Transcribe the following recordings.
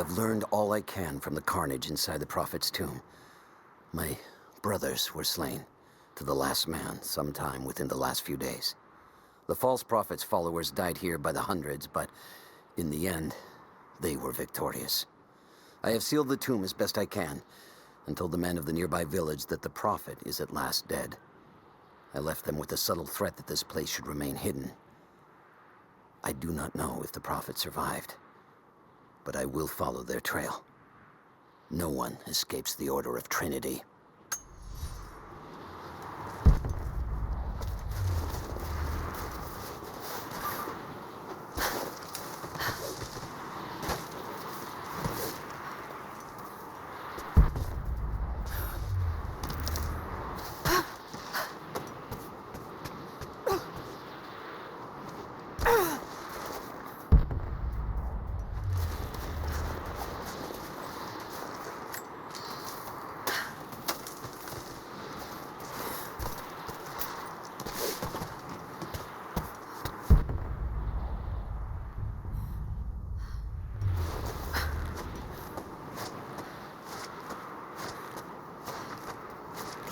have learned all I can from the carnage inside the Prophet's tomb. My brothers were slain, to the last man, sometime within the last few days. The false Prophet's followers died here by the hundreds, but in the end, they were victorious. I have sealed the tomb as best I can, and told the men of the nearby village that the Prophet is at last dead. I left them with the subtle threat that this place should remain hidden. I do not know if the Prophet survived, but I will follow their trail. No one escapes the Order of Trinity.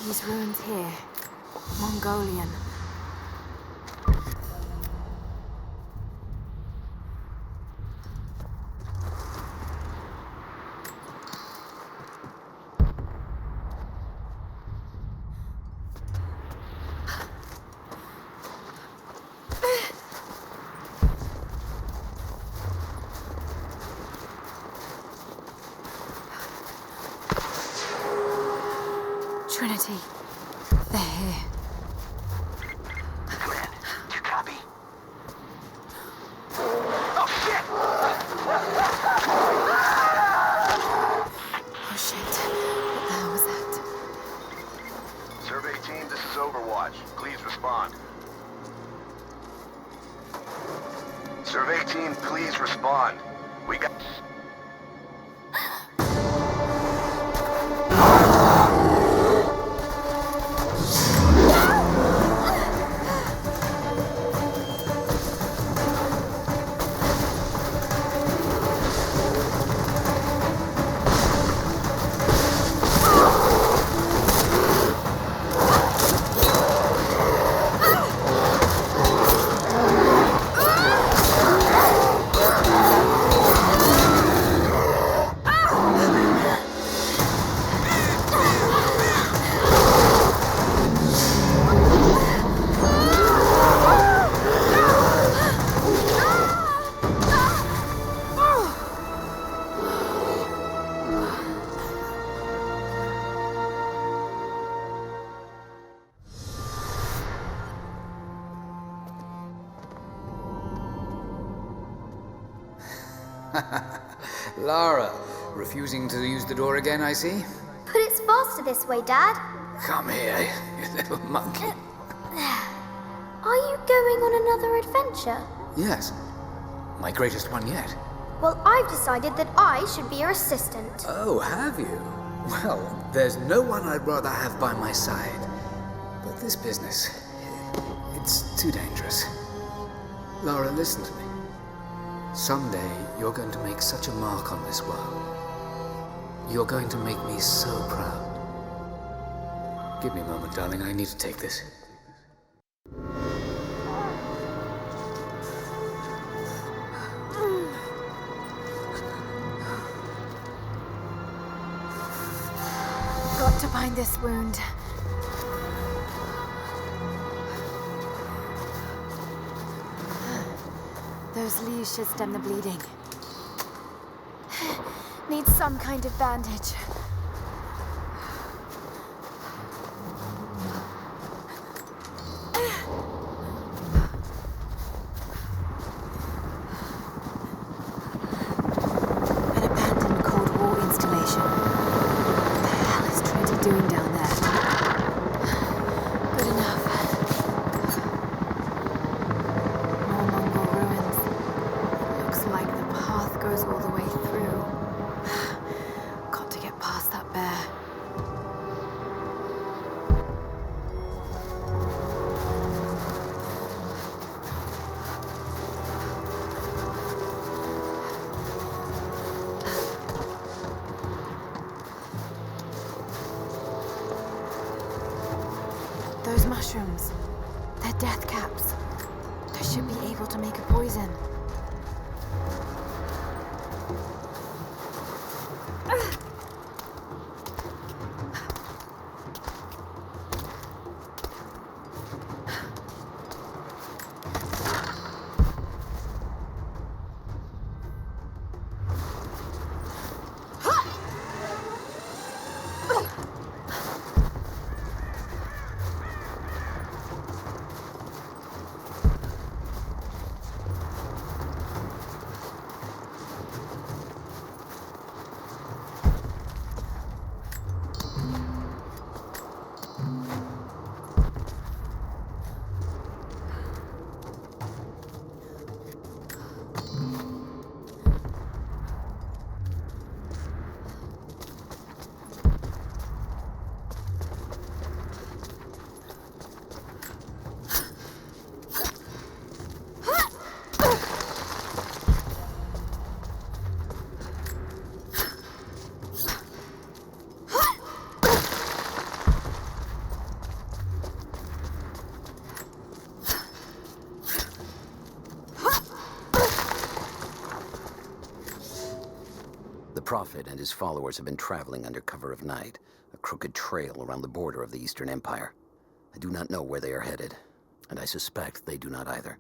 These ruins here, Mongolian. Trinity. They're here. Glenn, you copy? Oh, shit! Oh shit. What the hell was that? Survey team, this is Overwatch. Please respond. Survey team, please respond. We got... Lara, refusing to use the door again, I see? But it's faster this way, Dad. Come here, you little monkey. Are you going on another adventure? Yes, my greatest one yet. Well, I've decided that I should be your assistant. Oh, have you? Well, there's no one I'd rather have by my side. But this business, it's too dangerous. Lara, listen to me. Someday, you're going to make such a mark on this world. You're going to make me so proud. Give me a moment, darling. I need to take this. Got to bind this wound. Those leaves should stem the bleeding. Need some kind of bandage. An abandoned Cold War installation. What the hell is Trinity doing down there? Good enough. More Mongol ruins. Looks like the path goes all the way through. Got to get past that bear. Those mushrooms. They're death caps. They should be able to make a poison. The Prophet and his followers have been traveling under cover of night, a crooked trail around the border of the Eastern Empire. I do not know where they are headed, and I suspect they do not either.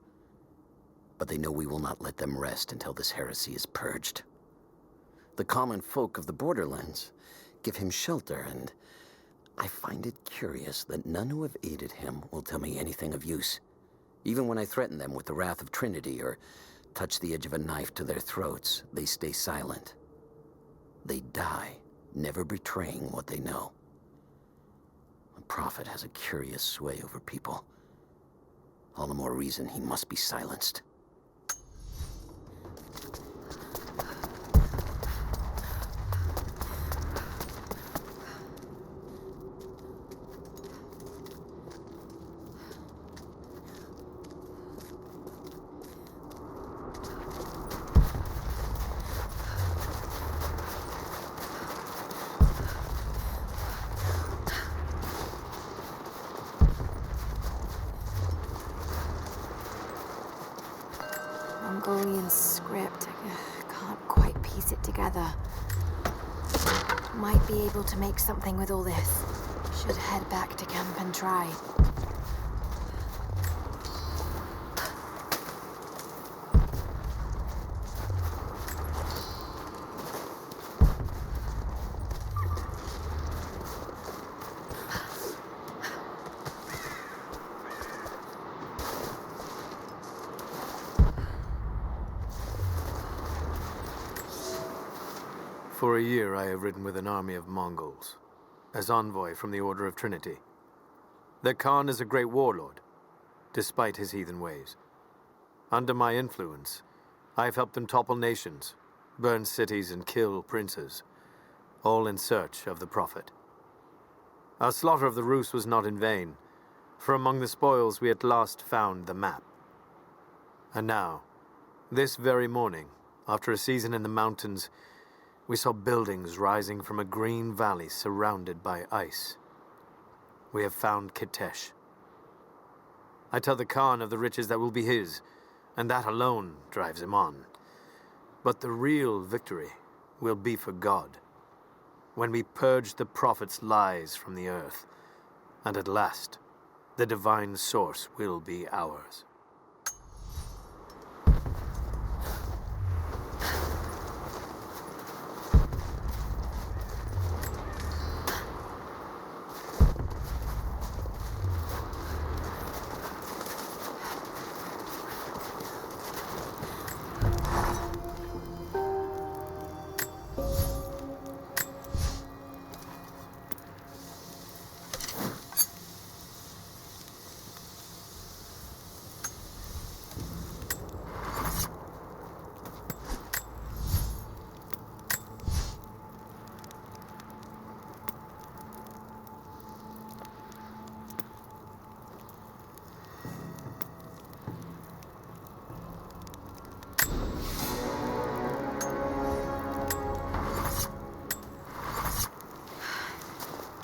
But they know we will not let them rest until this heresy is purged. The common folk of the borderlands give him shelter, and I find it curious that none who have aided him will tell me anything of use. Even when I threaten them with the wrath of Trinity or touch the edge of a knife to their throats, they stay silent. They die, never betraying what they know. The Prophet has a curious sway over people. All the more reason he must be silenced. Mongolian script. I can't quite piece it together. Might be able to make something with all this. Should head back to camp and try. For a year I have ridden with an army of Mongols, as envoy from the Order of Trinity. Their Khan is a great warlord, despite his heathen ways. Under my influence, I have helped them topple nations, burn cities and kill princes, all in search of the Prophet. Our slaughter of the Rus was not in vain, for among the spoils we at last found the map. And now, this very morning, after a season in the mountains, we saw buildings rising from a green valley surrounded by ice. We have found Kitezh. I tell the Khan of the riches that will be his, and that alone drives him on. But the real victory will be for God, when we purge the Prophet's lies from the earth, and at last, the divine source will be ours.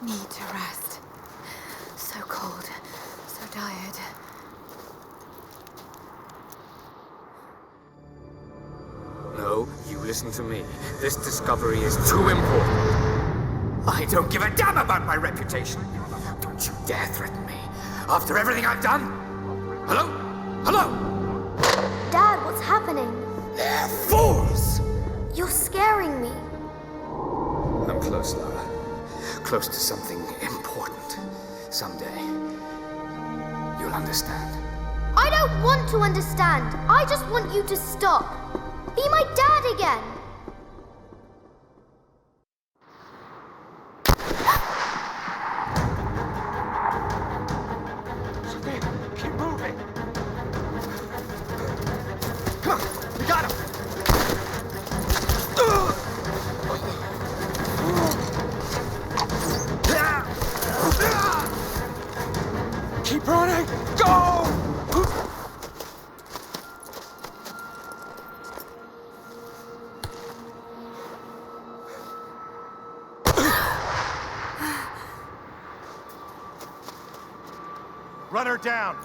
Need to rest. So cold. Listen to me. This discovery is too important. I don't give a damn about my reputation. Don't you dare threaten me. After everything I've done? Hello? Hello? Dad, what's happening? They're fools! You're scaring me. I'm close, Lara. Close to something important. Someday, you'll understand. I don't want to understand. I just want you to stop. Be my dad again. Keep moving! Come on, we got him! Keep running! Go! Run her down!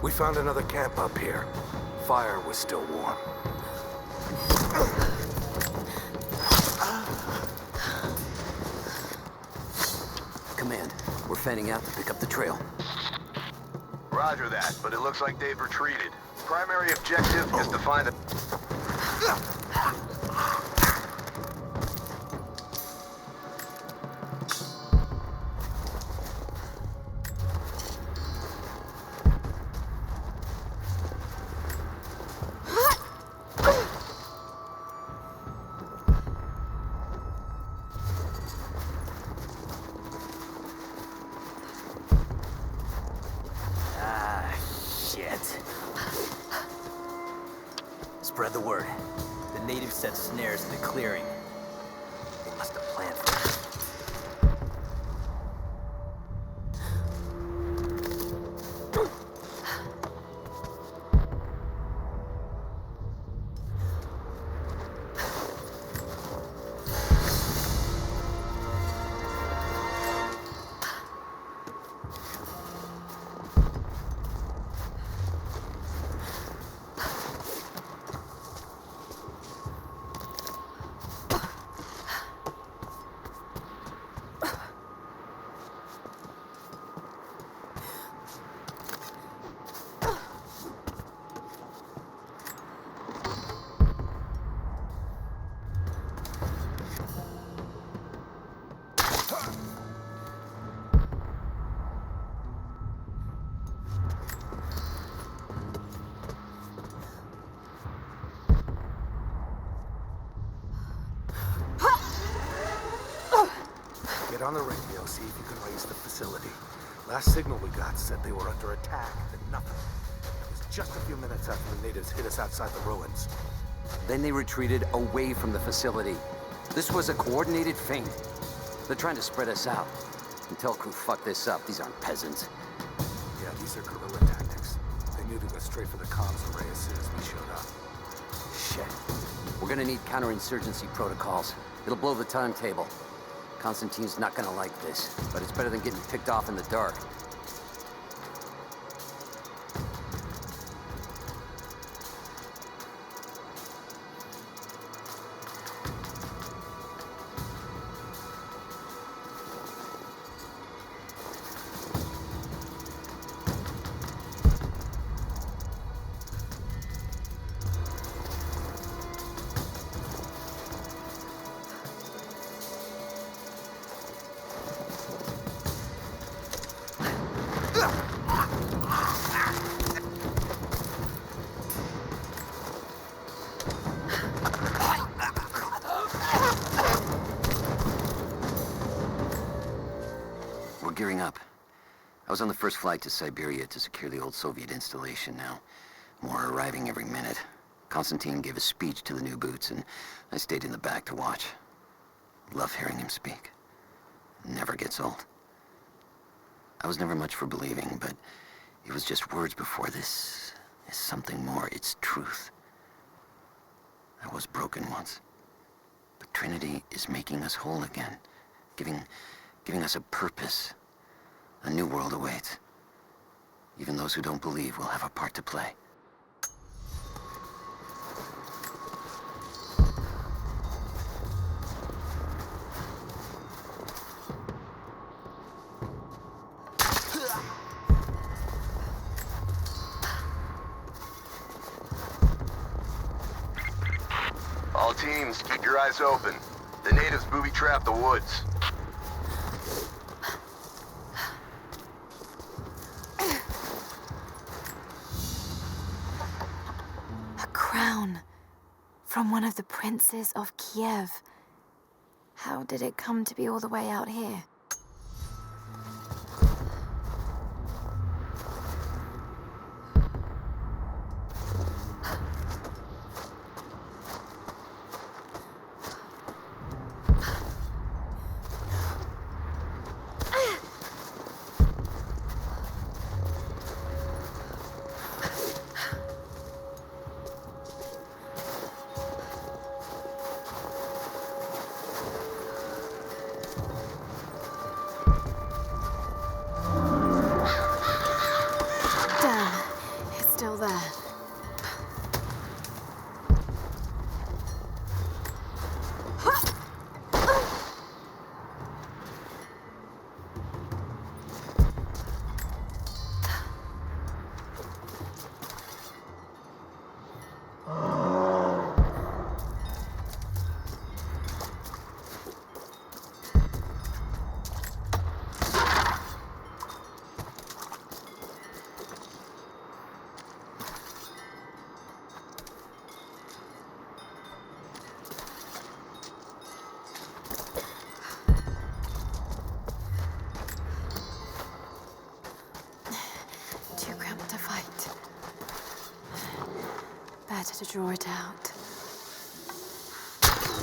We found another camp up here. Fire was still warm. Command, we're fanning out to pick up the trail. Roger that, but it looks like they've retreated. Primary objective is to find a... Spread the word. The natives set snares in the clearing. They must have planned for it. Get on the radio, see if you can raise the facility. Last signal we got said they were under attack, then nothing. It was just a few minutes after the natives hit us outside the ruins. Then they retreated away from the facility. This was a coordinated feint. They're trying to spread us out. Intel crew fucked this up. These aren't peasants. Yeah, these are guerrilla tactics. They knew to go straight for the comms array as soon as we showed up. Shit. We're gonna need counterinsurgency protocols. It'll blow the timetable. Constantine's not gonna like this, but it's better than getting picked off in the dark. We're gearing up. I was on the first flight to Siberia to secure the old Soviet installation now. More are arriving every minute. Konstantin gave a speech to the new boots, and I stayed in the back to watch. Love hearing him speak. Never gets old. I was never much for believing, but it was just words before. This is something more. It's truth. I was broken once. But Trinity is making us whole again. Giving us a purpose. A new world awaits. Even those who don't believe will have a part to play. All teams, keep your eyes open. The natives booby-trap the woods. A crown from one of the princes of Kiev. How did it come to be all the way out here? Better to draw it out.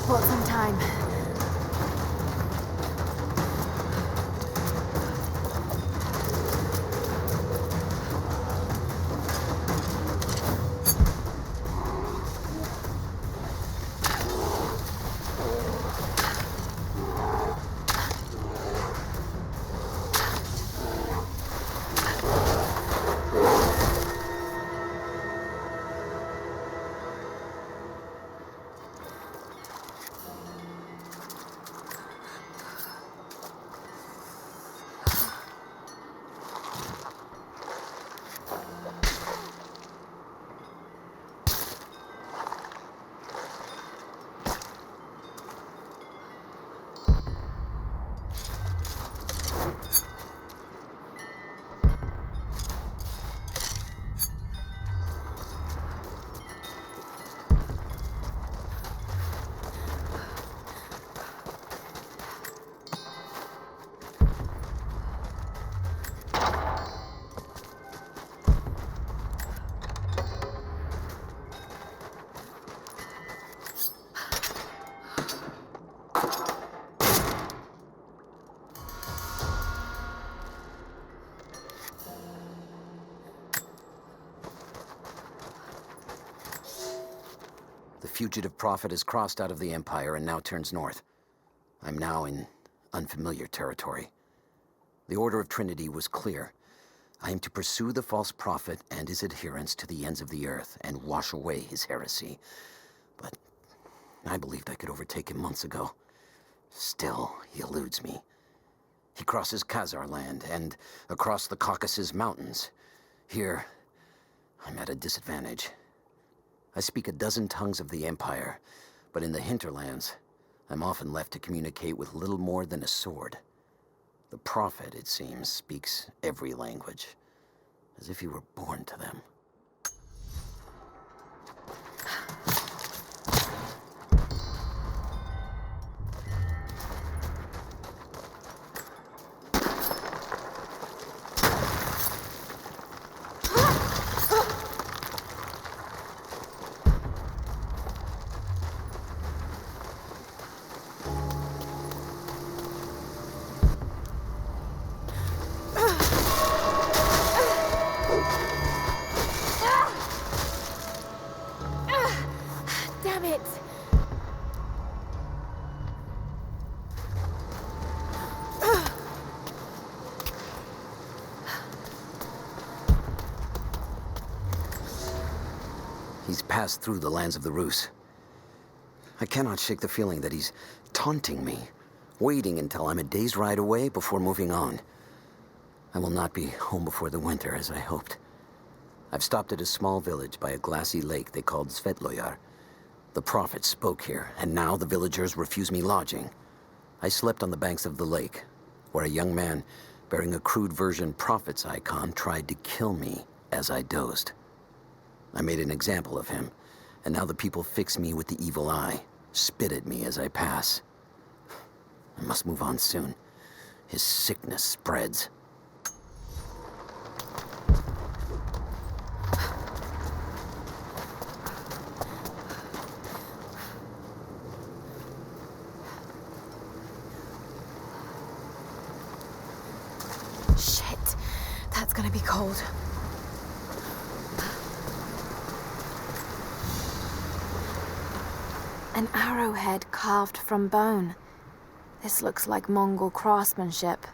Bought some time. The fugitive prophet has crossed out of the Empire and now turns north. I'm now in unfamiliar territory. The order of Trinity was clear. I am to pursue the false prophet and his adherents to the ends of the earth and wash away his heresy. But I believed I could overtake him months ago. Still, he eludes me. He crosses Khazar land and across the Caucasus Mountains. Here, I'm at a disadvantage. I speak a dozen tongues of the Empire, but in the hinterlands, I'm often left to communicate with little more than a sword. The prophet, it seems, speaks every language, as if he were born to them. He's passed through the lands of the Rus. I cannot shake the feeling that he's taunting me, waiting until I'm a day's ride away before moving on. I will not be home before the winter, as I hoped. I've stopped at a small village by a glassy lake they called Svetloyar. The prophet spoke here, and now the villagers refuse me lodging. I slept on the banks of the lake, where a young man bearing a crude version prophet's icon tried to kill me as I dozed. I made an example of him, and now the people fix me with the evil eye, spit at me as I pass. I must move on soon. His sickness spreads. Shit, that's gonna be cold. An arrowhead carved from bone. This looks like Mongol craftsmanship.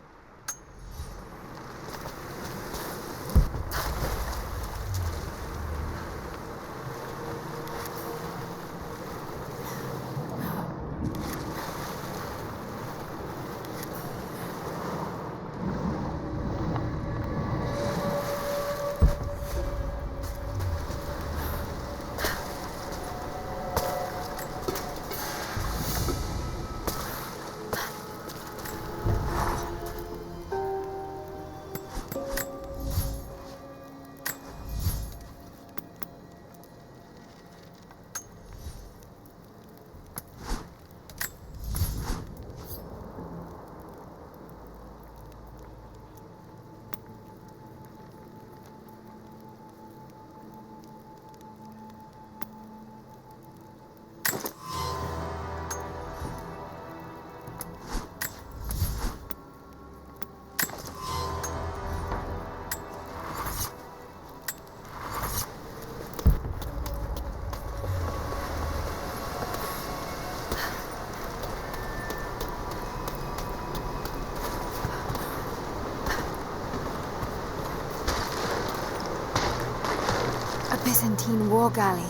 Byzantine war galley.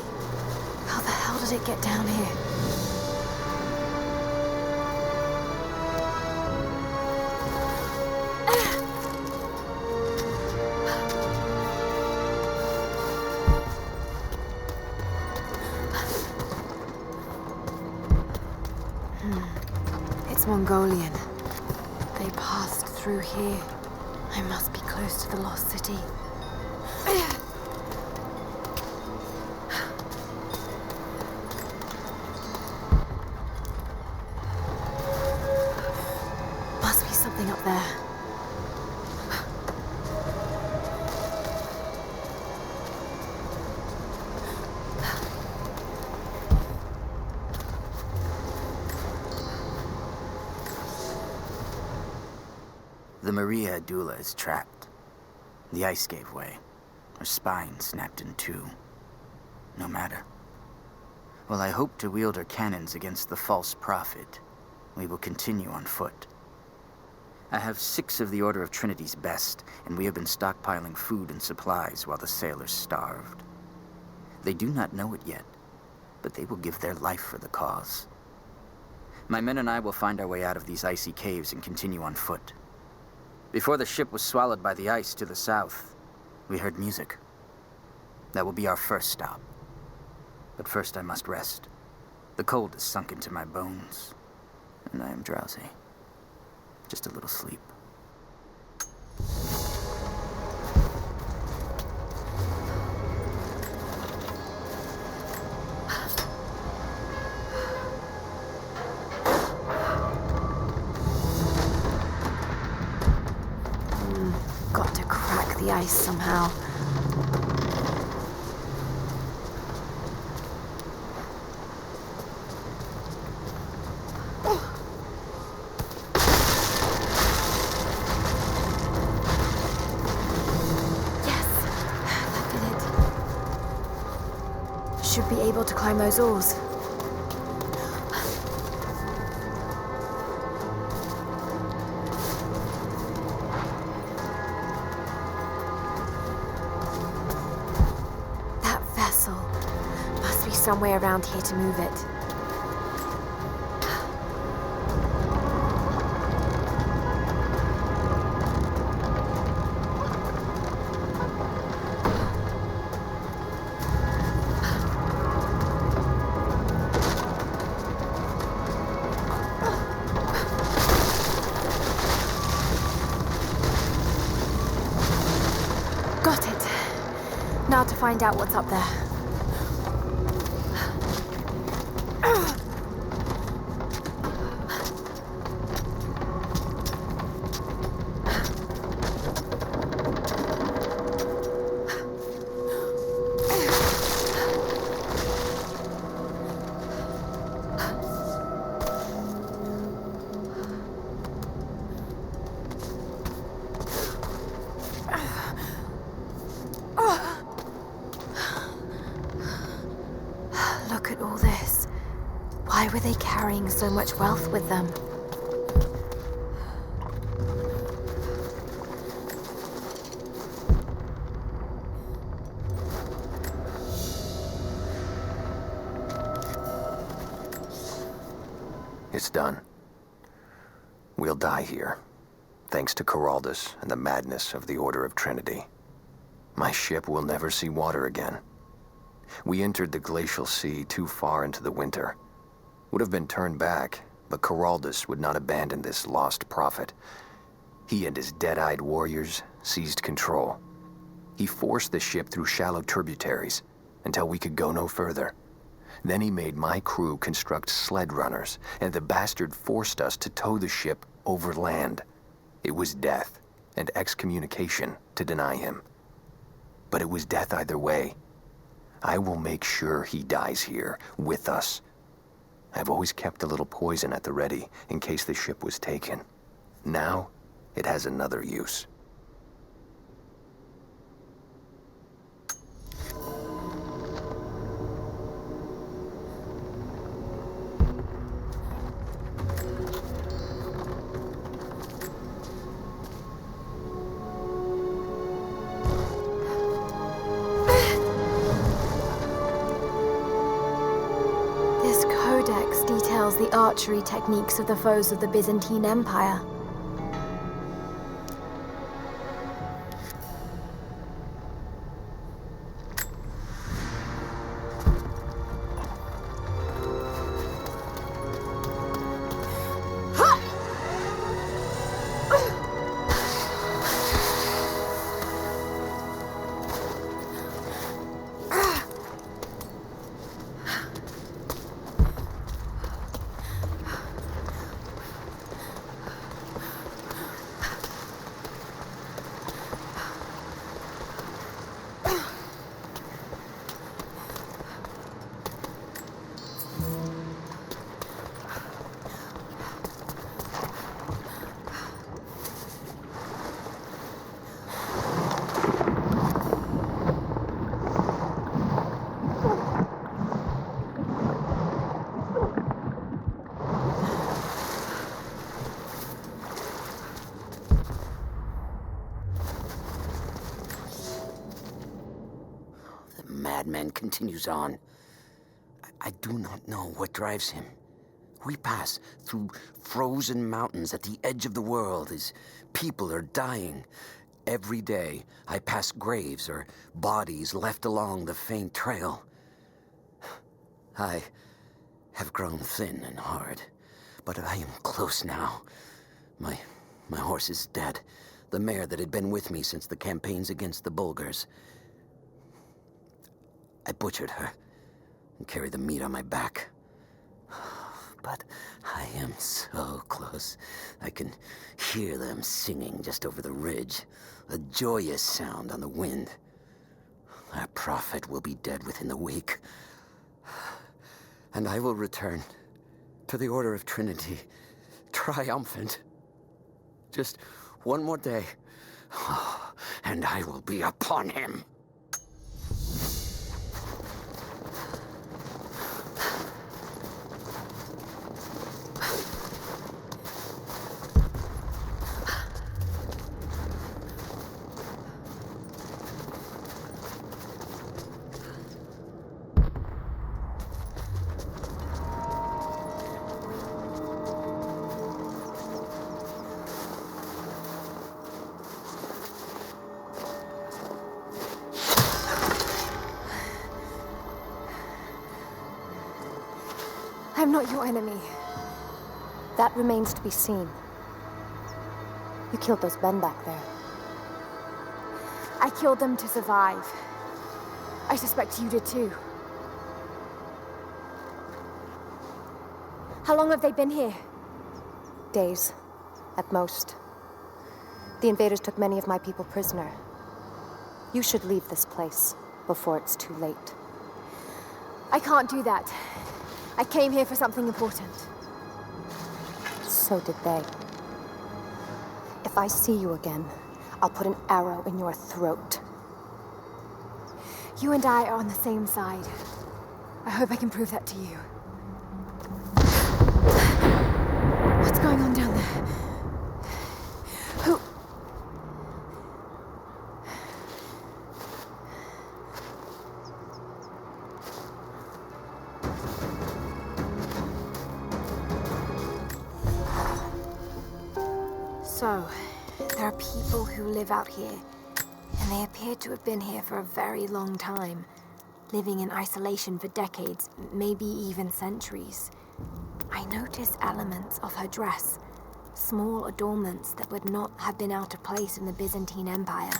How the hell did it get down here? It's Mongolian. They passed through here. I must be close to the lost city. Up there. The Maria Adula is trapped. The ice gave way. Her spine snapped in two. No matter. While I hope to wield her cannons against the false prophet, we will continue on foot. I have 6 of the Order of Trinity's best, and we have been stockpiling food and supplies while the sailors starved. They do not know it yet, but they will give their life for the cause. My men and I will find our way out of these icy caves and continue on foot. Before the ship was swallowed by the ice to the south, we heard music. That will be our first stop. But first I must rest. The cold has sunk into my bones, and I am drowsy. Just a little sleep. Got to crack the ice somehow. Should be able to climb those oars. That vessel. some way around here to move it. Got it. Now to find out what's up there. Look at all this. Why were they carrying so much wealth with them? It's done. We'll die here, thanks to Coraldus and the madness of the Order of Trinity. My ship will never see water again. We entered the glacial sea too far into the winter. Would have been turned back, but Coraldus would not abandon this lost prophet. He and his dead-eyed warriors seized control. He forced the ship through shallow tributaries until we could go no further. Then he made my crew construct sled runners, and the bastard forced us to tow the ship over land. It was death and excommunication to deny him. But it was death either way. I will make sure he dies here, with us. I've always kept a little poison at the ready, in case the ship was taken. Now, it has another use. The archery techniques of the foes of the Byzantine Empire. Madman continues on. I do not know what drives him. We pass through frozen mountains at the edge of the world as people are dying. Every day, I pass graves or bodies left along the faint trail. I have grown thin and hard, but I am close now. My horse is dead. The mare that had been with me since the campaigns against the Bulgars. I butchered her and carried the meat on my back. But I am so close. I can hear them singing just over the ridge, a joyous sound on the wind. Our prophet will be dead within the week. And I will return to the Order of Trinity, triumphant. Just one more day, and I will be upon him. I'm not your enemy. That remains to be seen. You killed those men back there. I killed them to survive. I suspect you did too. How long have they been here? Days, at most. The invaders took many of my people prisoner. You should leave this place before it's too late. I can't do that. I came here for something important. So did they. If I see you again, I'll put an arrow in your throat. You and I are on the same side. I hope I can prove that to you. What's going on down there? Who? So, there are people who live out here, and they appear to have been here for a very long time, living in isolation for decades, maybe even centuries. I noticed elements of her dress, small adornments that would not have been out of place in the Byzantine Empire.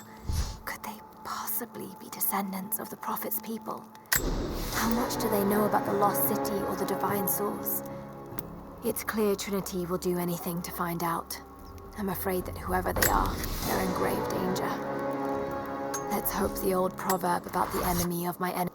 Could they possibly be descendants of the Prophet's people? How much do they know about the lost city or the divine source? It's clear Trinity will do anything to find out. I'm afraid that whoever they are, they're in grave danger. Let's hope the old proverb about the enemy of my enemy.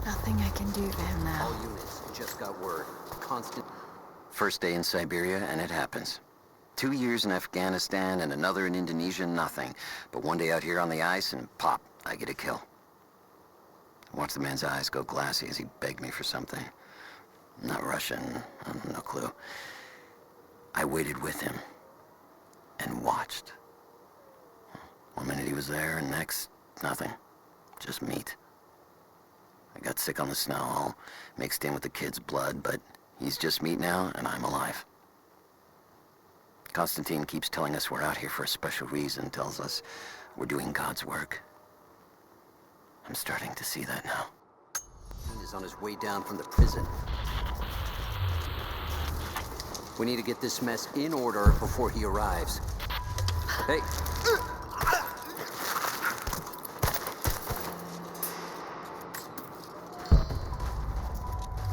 Nothing I can do for him now. All units, just got word. Constant. First day in Siberia, and it happens. 2 years in Afghanistan and another in Indonesia, nothing. But one day out here on the ice, and pop, I get a kill. I watched the man's eyes go glassy as he begged me for something. Not Russian, no clue. I waited with him and watched. One minute he was there, and next, nothing. Just meat. I got sick on the snow, all mixed in with the kid's blood, but he's just meat now, and I'm alive. Constantine keeps telling us we're out here for a special reason, tells us we're doing God's work. I'm starting to see that now. He's on his way down from the prison. We need to get this mess in order before he arrives. Hey!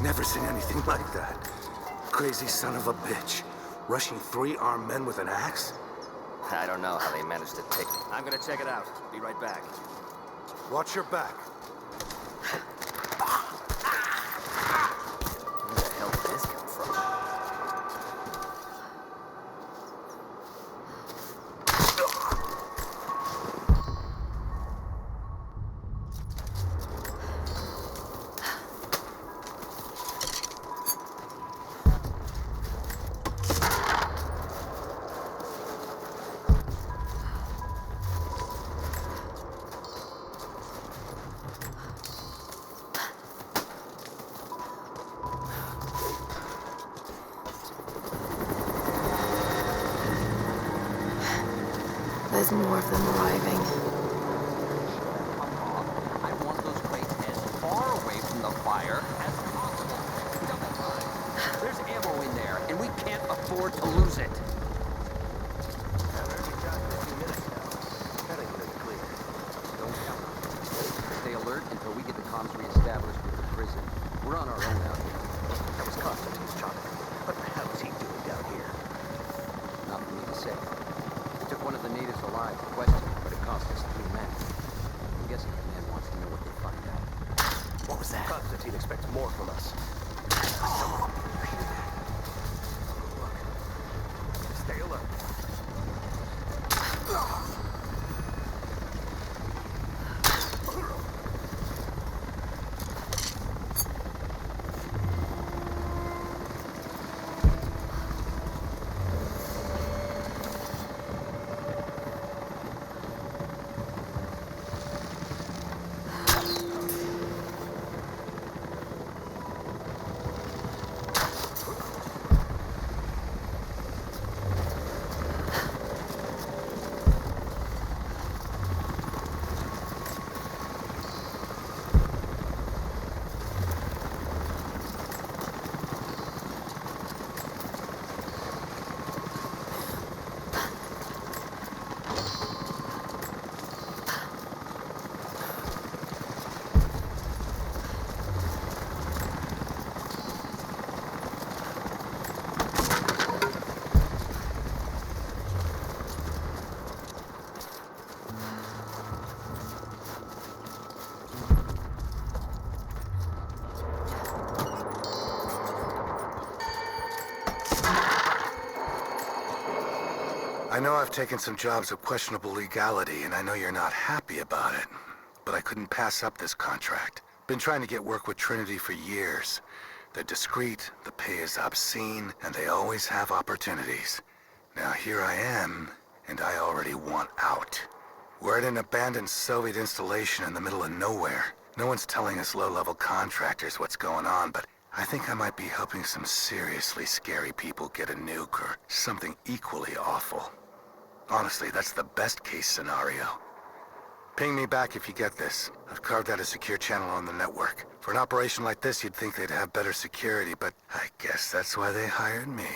Never seen anything like that. Crazy son of a bitch. Rushing 3 armed men with an axe? I don't know how they managed to take... I'm gonna check it out. Be right back. Watch your back. Where the hell did this come from? There's more of them arriving. I want those crates as far away from the fire as possible. Double time. There's ammo in there, and we can't afford to lose it. Stay alert until we get the comms reestablished with the prison. We're on our own out here. That was Constantine's job. What the hell is he doing down here? Not for me to say. We took one of the natives alive to question, but it cost us 3 men. I'm guessing the man wants to know what they find out. What was that? Constantine expects more from us. Someone know I've taken some jobs of questionable legality, and I know you're not happy about it. But I couldn't pass up this contract. Been trying to get work with Trinity for years. They're discreet, the pay is obscene, and they always have opportunities. Now here I am, and I already want out. We're at an abandoned Soviet installation in the middle of nowhere. No one's telling us low-level contractors what's going on, but I think I might be helping some seriously scary people get a nuke or something equally awful. Honestly, that's the best-case scenario. Ping me back if you get this. I've carved out a secure channel on the network. For an operation like this, you'd think they'd have better security, but I guess that's why they hired me.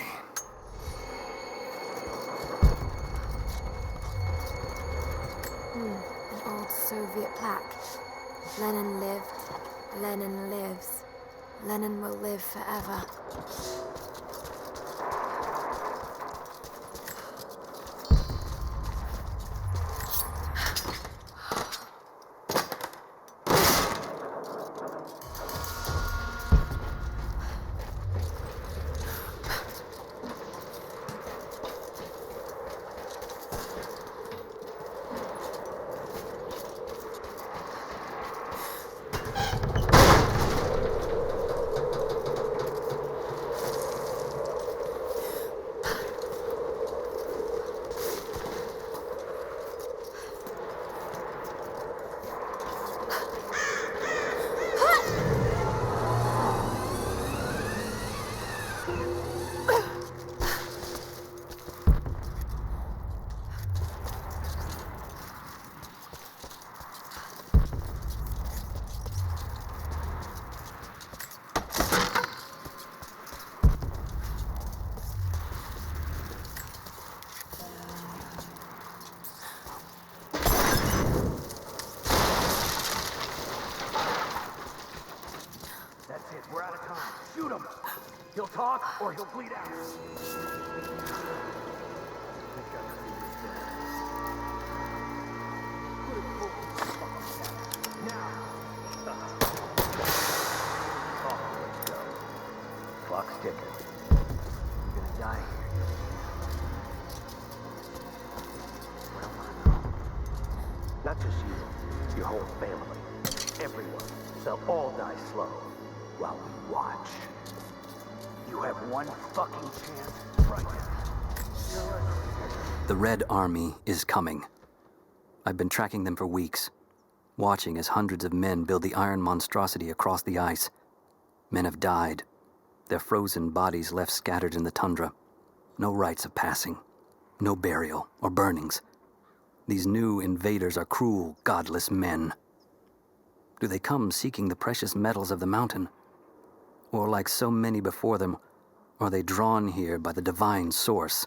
An old Soviet plaque. Lenin lived. Lenin lives. Lenin will live forever. He'll talk or he'll bleed out. Clock's ticking. You're gonna die here. What do I know? Not just you, your whole family, everyone. They'll all die slow while we watch. You have one fucking chance right now. The Red Army is coming. I've been tracking them for weeks, watching as hundreds of men build the iron monstrosity across the ice. Men have died, their frozen bodies left scattered in the tundra. No rites of passing, no burial or burnings. These new invaders are cruel, godless men. Do they come seeking the precious metals of the mountain? Or like so many before them, are they drawn here by the divine source?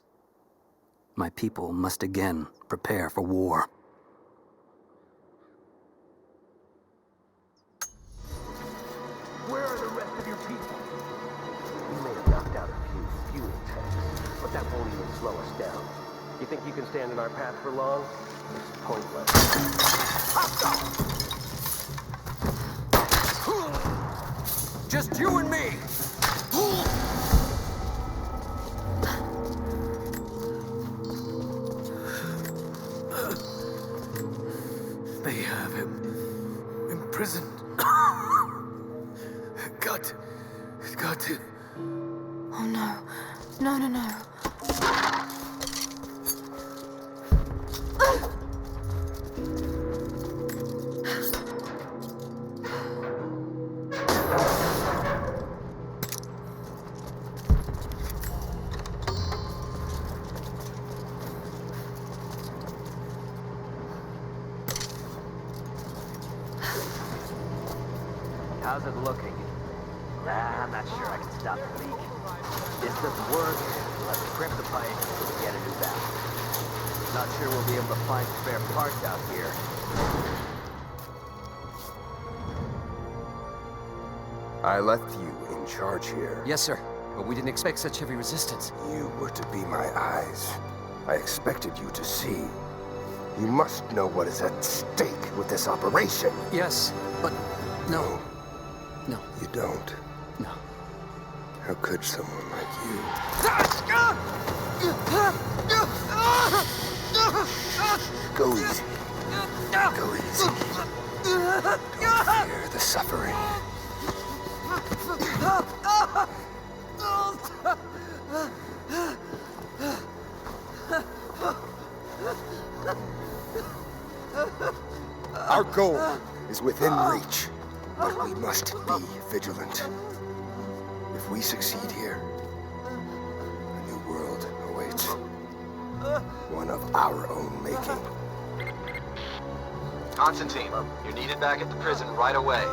My people must again prepare for war. Where are the rest of your people? We may have knocked out a few fuel tanks, but that won't even slow us down. You think you can stand in our path for long? It's pointless. Hostile! Just you and me! They have him imprisoned. Got to. Oh no. No. How's it looking? I'm not sure I can stop the leak. This doesn't work. Let's crimp the pipe and get a new valve. Not sure we'll be able to find spare parts out here. I left you in charge here. Yes, sir. But we didn't expect such heavy resistance. You were to be my eyes. I expected you to see. You must know what is at stake with this operation. Yes, but no. No. You don't. No. How could someone like you? Go easy. Go easy. Don't fear the suffering. Our goal is within reach, but we must be vigilant. If we succeed here, a new world awaits. One of our own making. Constantine, you're needed back at the prison right away.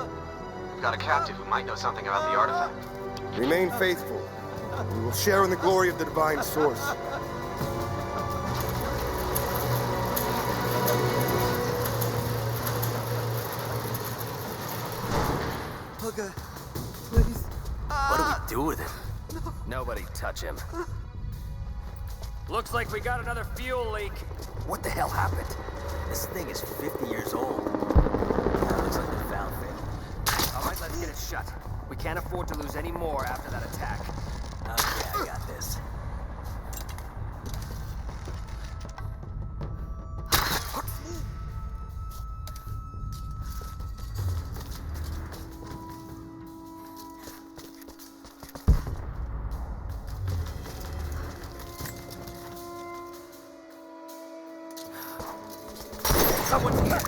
We've got a captive who might know something about the artifact. Remain faithful. We will share in the glory of the divine source. Okay, please. What do we do with him? Nobody touch him. Looks like we got another fuel leak. What the hell happened? This thing is 50 years old. Yeah, looks like the valve failed. All right, let's get it shut. We can't afford to lose any more after that attack. Okay, I got this. Someone's here.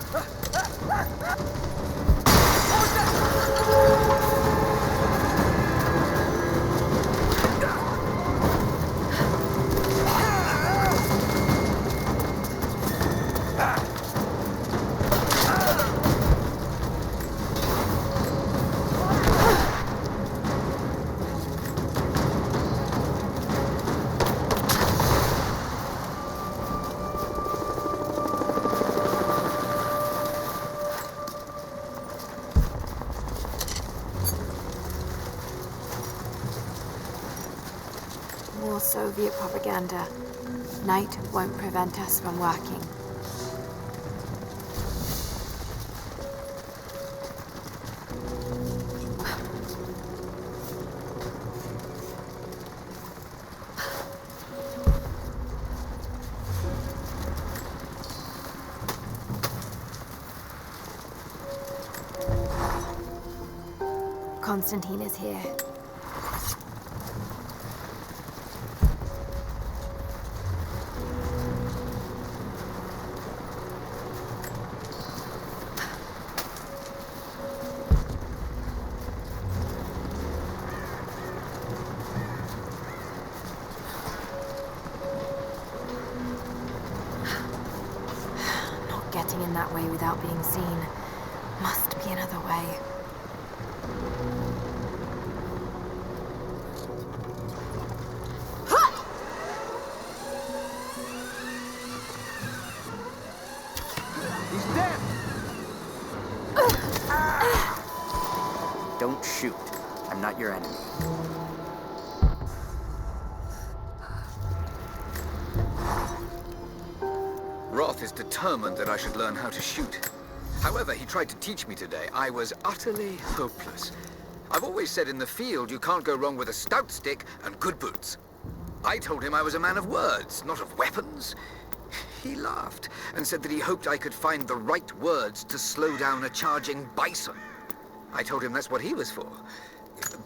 More Soviet propaganda. Night won't prevent us from working. Constantine is here. Not getting in that way without being seen. Must be another way. Don't shoot. I'm not your enemy. Roth is determined that I should learn how to shoot. However, he tried to teach me today. I was utterly hopeless. I've always said in the field you can't go wrong with a stout stick and good boots. I told him I was a man of words, not of weapons. He laughed and said that he hoped I could find the right words to slow down a charging bison. I told him that's what he was for.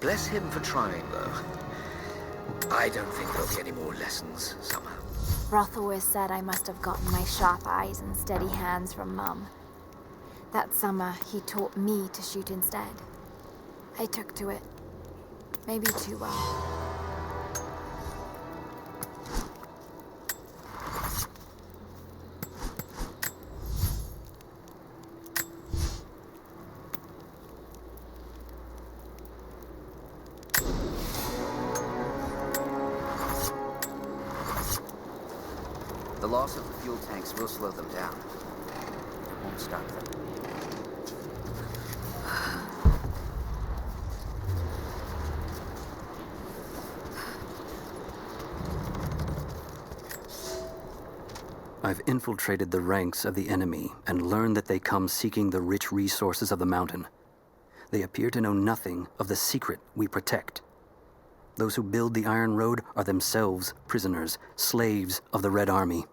Bless him for trying, though. I don't think there'll be any more lessons somehow. Roth always said I must have gotten my sharp eyes and steady hands from Mum. That summer, he taught me to shoot instead. I took to it. Maybe too well. The loss of the fuel tanks will slow them down. It won't stop them. I've infiltrated the ranks of the enemy and learned that they come seeking the rich resources of the mountain. They appear to know nothing of the secret we protect. Those who build the Iron Road are themselves prisoners, slaves of the Red Army.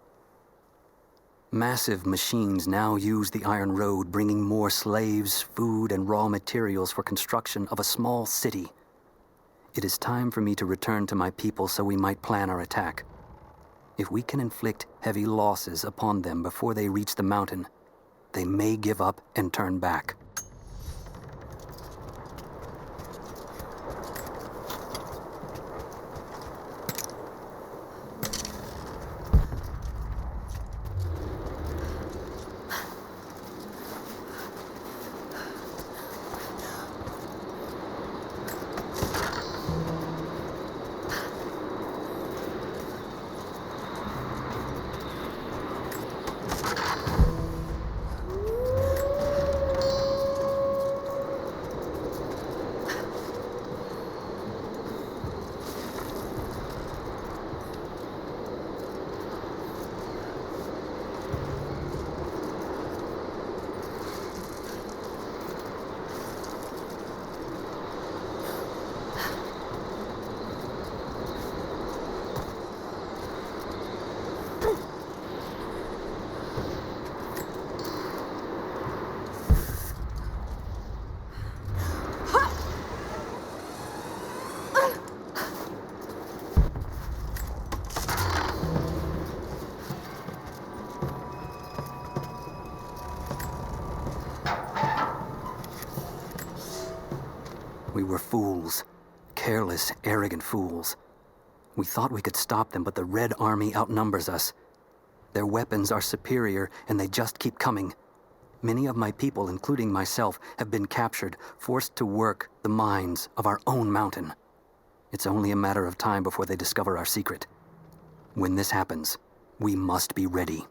Massive machines now use the Iron Road, bringing more slaves, food, and raw materials for construction of a small city. It is time for me to return to my people so we might plan our attack. If we can inflict heavy losses upon them before they reach the mountain, they may give up and turn back. We were fools. Careless, arrogant fools. We thought we could stop them, but the Red Army outnumbers us. Their weapons are superior, and they just keep coming. Many of my people, including myself, have been captured, forced to work the mines of our own mountain. It's only a matter of time before they discover our secret. When this happens, we must be ready.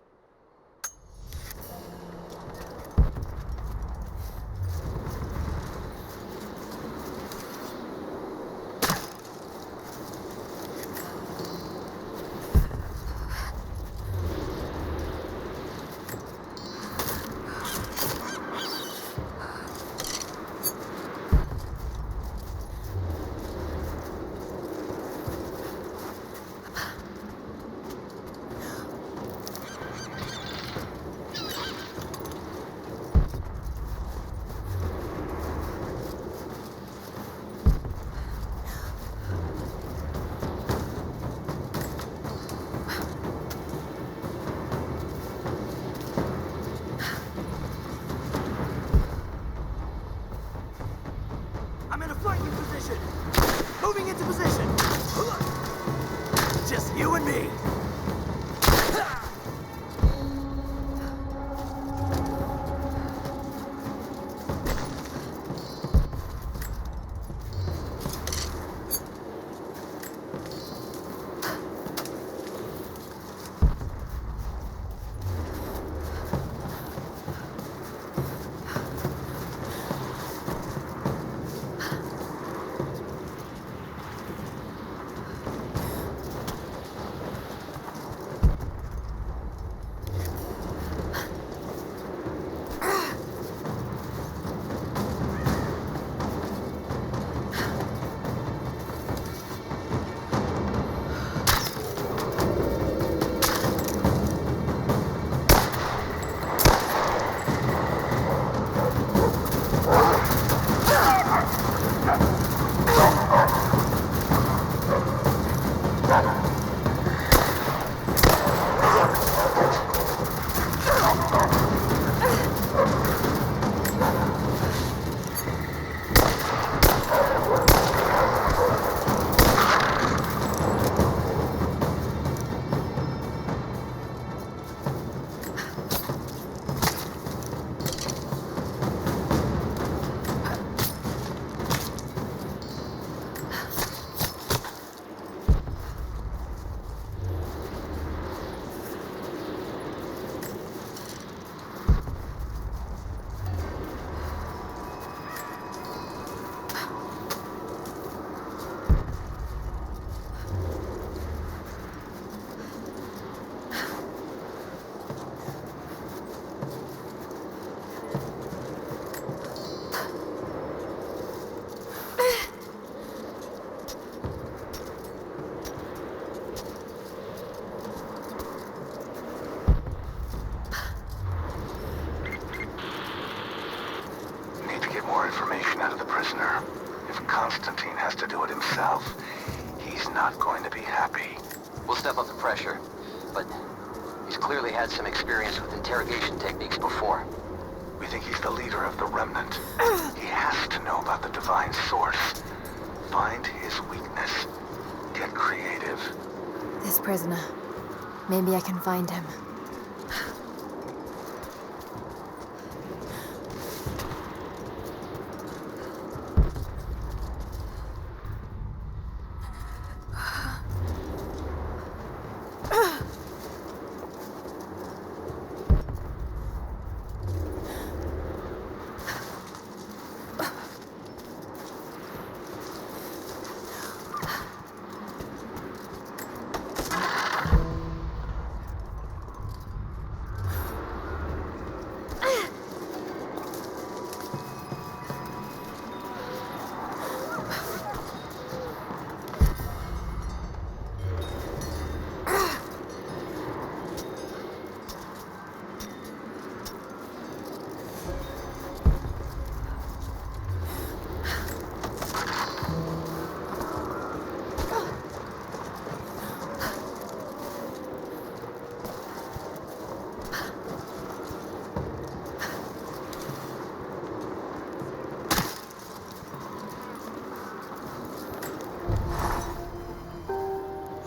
more information out of the prisoner. If Constantine has to do it himself, he's not going to be happy. We'll step up the pressure, but he's clearly had some experience with interrogation techniques before. We think he's the leader of the Remnant. He has to know about the Divine Source. Find his weakness. Get creative. This prisoner. Maybe I can find him.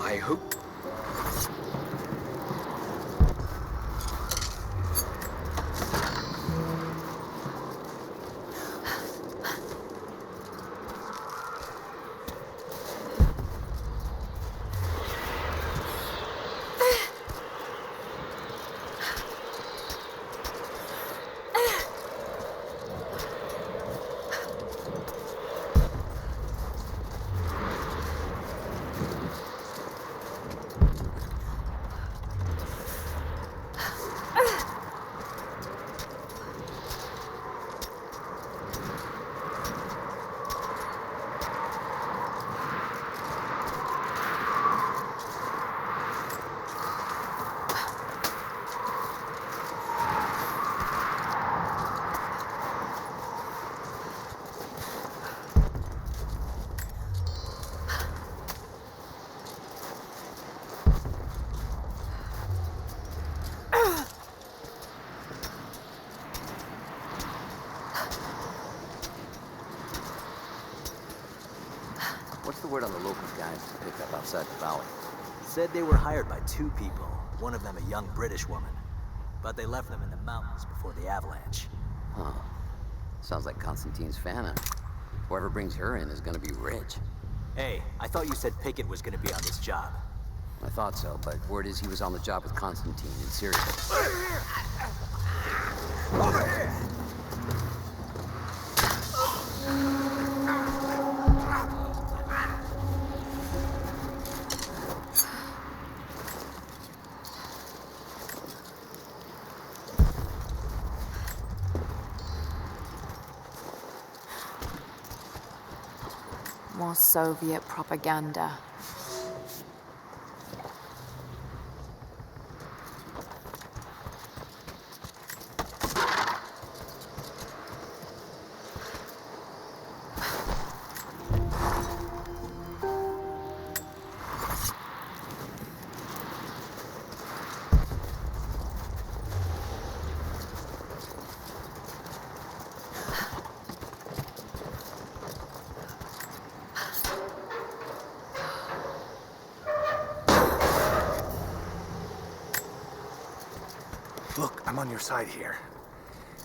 I hope. What's the word on the local guys to pick up outside the valley? Said they were hired by 2 people, one of them a young British woman. But they left them in the mountains before the avalanche. Huh. Sounds like Constantine's fan. Whoever brings her in is gonna be rich. Hey, I thought you said Pickett was gonna be on this job. I thought so, but word is he was on the job with Constantine in Syria. Over here! More Soviet propaganda. Look, I'm on your side here.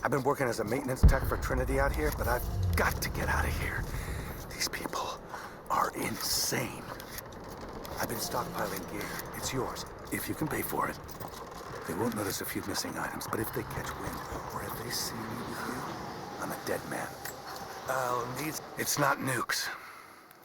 I've been working as a maintenance tech for Trinity out here, but I've got to get out of here. These people are insane. I've been stockpiling gear. It's yours, if you can pay for it. They won't notice a few missing items, but if they catch wind, or if they see me with you, I'm a dead man. I'll need... It's not nukes.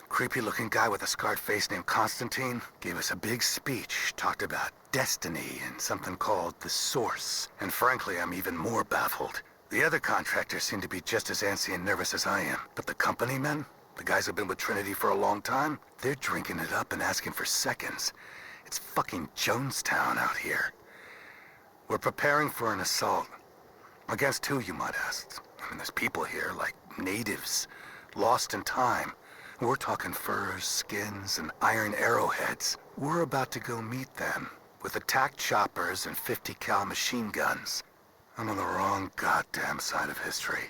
Creepy-looking guy with a scarred face named Constantine gave us a big speech, talked about destiny and something called the Source. And frankly, I'm even more baffled. The other contractors seem to be just as antsy and nervous as I am. But the company men, the guys who've been with Trinity for a long time, they're drinking it up and asking for seconds. It's fucking Jonestown out here. We're preparing for an assault. Against who, you might ask? I mean, there's people here, like natives, lost in time. We're talking furs, skins, and iron arrowheads. We're about to go meet them, with attack choppers and 50 cal machine guns. I'm on the wrong goddamn side of history.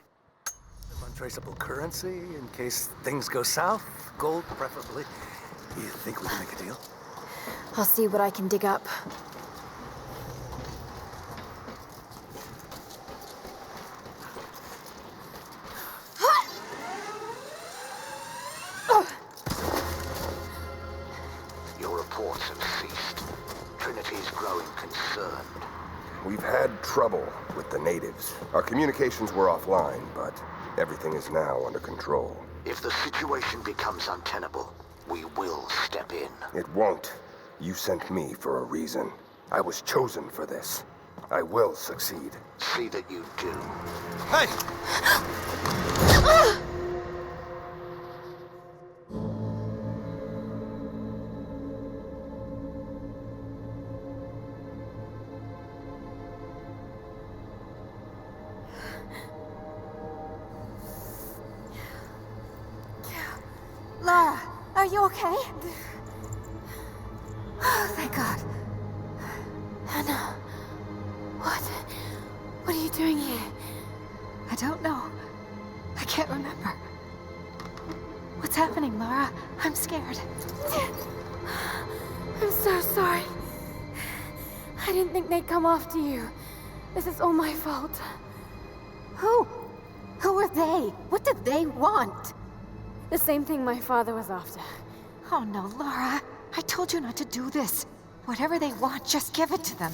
Untraceable currency in case things go south? Gold, preferably. You think we can make a deal? I'll see what I can dig up. Your reports have ceased. Trinity's growing concerned. We've had trouble with the natives. Our communications were offline, but everything is now under control. If the situation becomes untenable, we will step in. It won't. You sent me for a reason. I was chosen for this. I will succeed. See that you do. Hey! Lara, are you okay? Oh, thank God. Anna, what are you doing here? I don't know. I can't remember. What's happening, Lara? I'm scared. I'm so sorry. I didn't think they'd come after you. This is all my fault. Who? Who are they? What did they want? The same thing my father was after. Oh no, Lara. I told you not to do this. Whatever they want, just give it to them.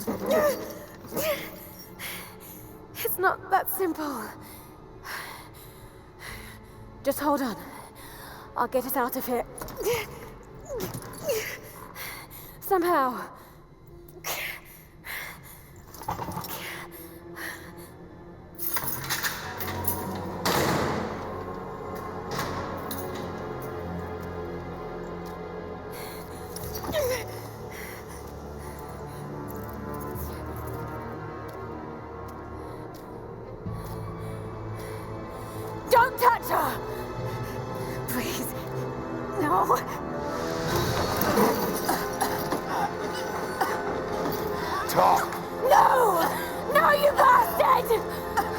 It's not that simple. Just hold on. I'll get us out of here. Somehow. Don't touch her! Please. No. Talk! No! No, you bastard!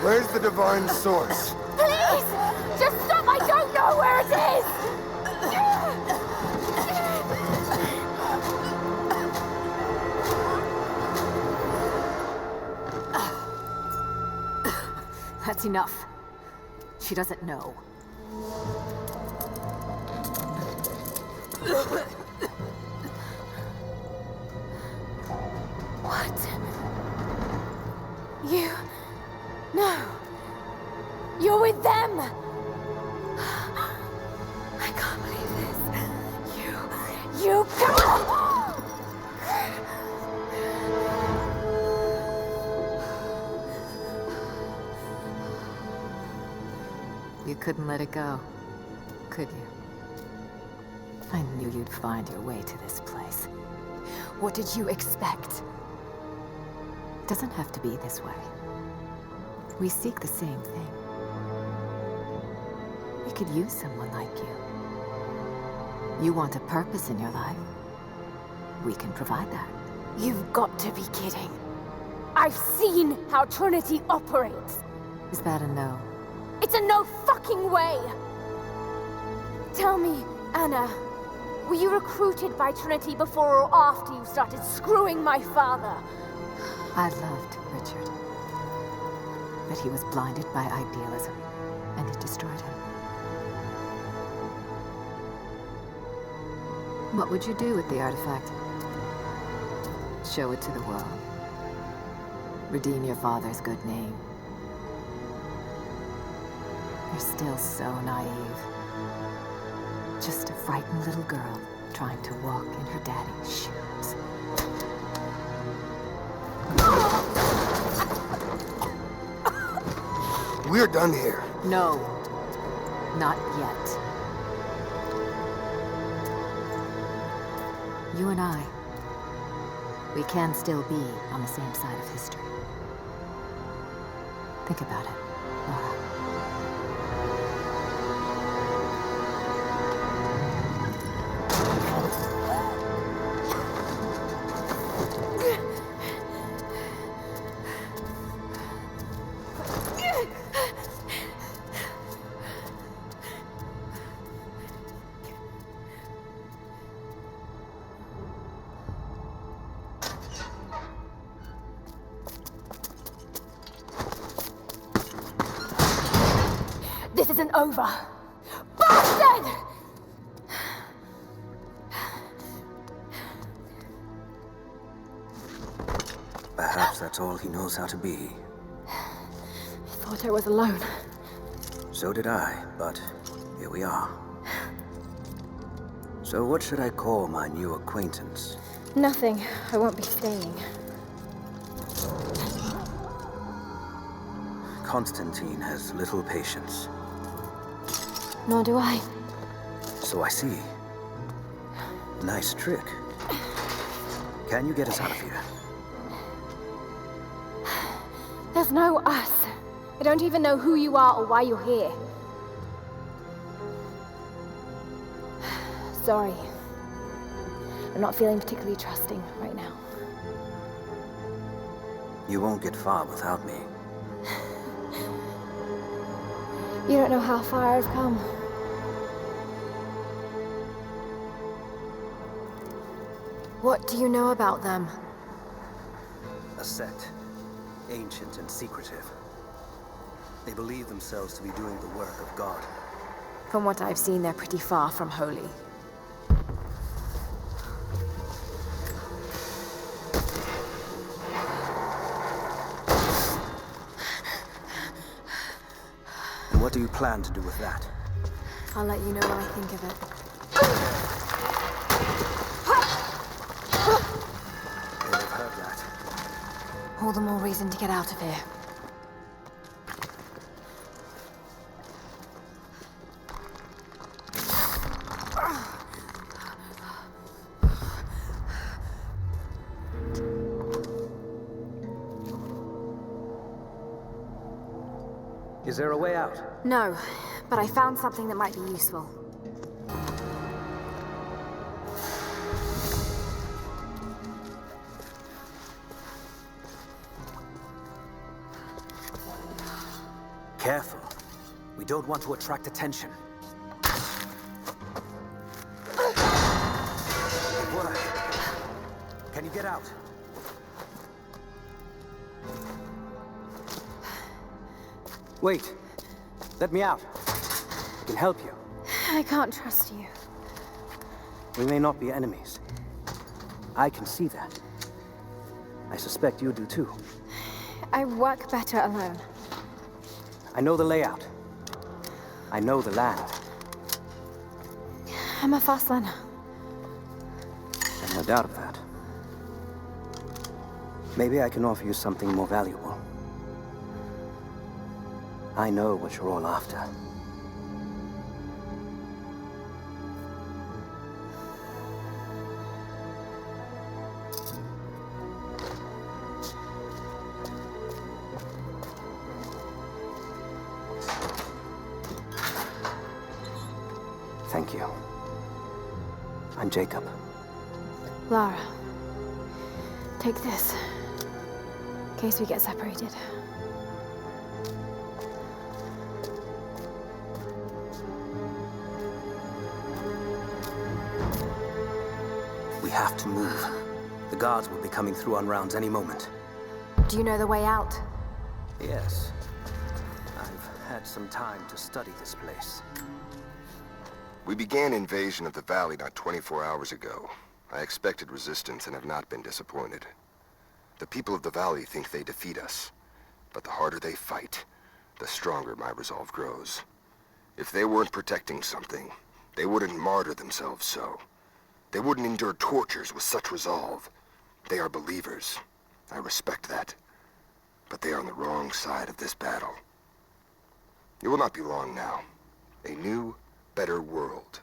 Where's the divine source? Please! Just stop! I don't know where it is! That's enough. She doesn't know. What? You... No. You're with them! I can't believe this. You can't! You couldn't let it go, could you? I knew you'd find your way to this place. What did you expect? It doesn't have to be this way. We seek the same thing. We could use someone like you. You want a purpose in your life. We can provide that. You've got to be kidding. I've seen how Trinity operates. Is that a no? It's a no fucking way! Tell me, Anna, were you recruited by Trinity before or after you started screwing my father? I loved Richard. But he was blinded by idealism, and it destroyed him. What would you do with the artifact? Show it to the world. Redeem your father's good name. You're still so naive. Just a frightened little girl trying to walk in her daddy's shoes. We're done here. No, not yet. You and I, we can still be on the same side of history. Think about it, Lara. This isn't over. Bastard! Perhaps that's all he knows how to be. I thought I was alone. So did I, but here we are. So what should I call my new acquaintance? Nothing. I won't be staying. Constantine has little patience. Nor do I. So I see. Nice trick. Can you get us out of here? There's no us. I don't even know who you are or why you're here. Sorry. I'm not feeling particularly trusting right now. You won't get far without me. You don't know how far I've come. What do you know about them? A sect. Ancient and secretive. They believe themselves to be doing the work of God. From what I've seen, they're pretty far from holy. And what do you plan to do with that? I'll let you know what I think of it. They'll have heard that. All the more reason to get out of here. Is there a way out? No, but I found something that might be useful. Careful. We don't want to attract attention. It worked. Can you get out? Wait. Let me out. I can help you. I can't trust you. We may not be enemies. I can see that. I suspect you do too. I work better alone. I know the layout. I know the land. I'm a fast learner. There's no doubt of that. Maybe I can offer you something more valuable. I know what you're all after. Thank you. I'm Jacob. Lara, take this. In case we get separated. We have to move. The guards will be coming through on rounds any moment. Do you know the way out? Yes. I've had some time to study this place. We began invasion of the valley not 24 hours ago. I expected resistance and have not been disappointed. The people of the valley think they defeat us. But the harder they fight, the stronger my resolve grows. If they weren't protecting something, they wouldn't martyr themselves so. They wouldn't endure tortures with such resolve. They are believers. I respect that. But they are on the wrong side of this battle. It will not be long now. A new, better world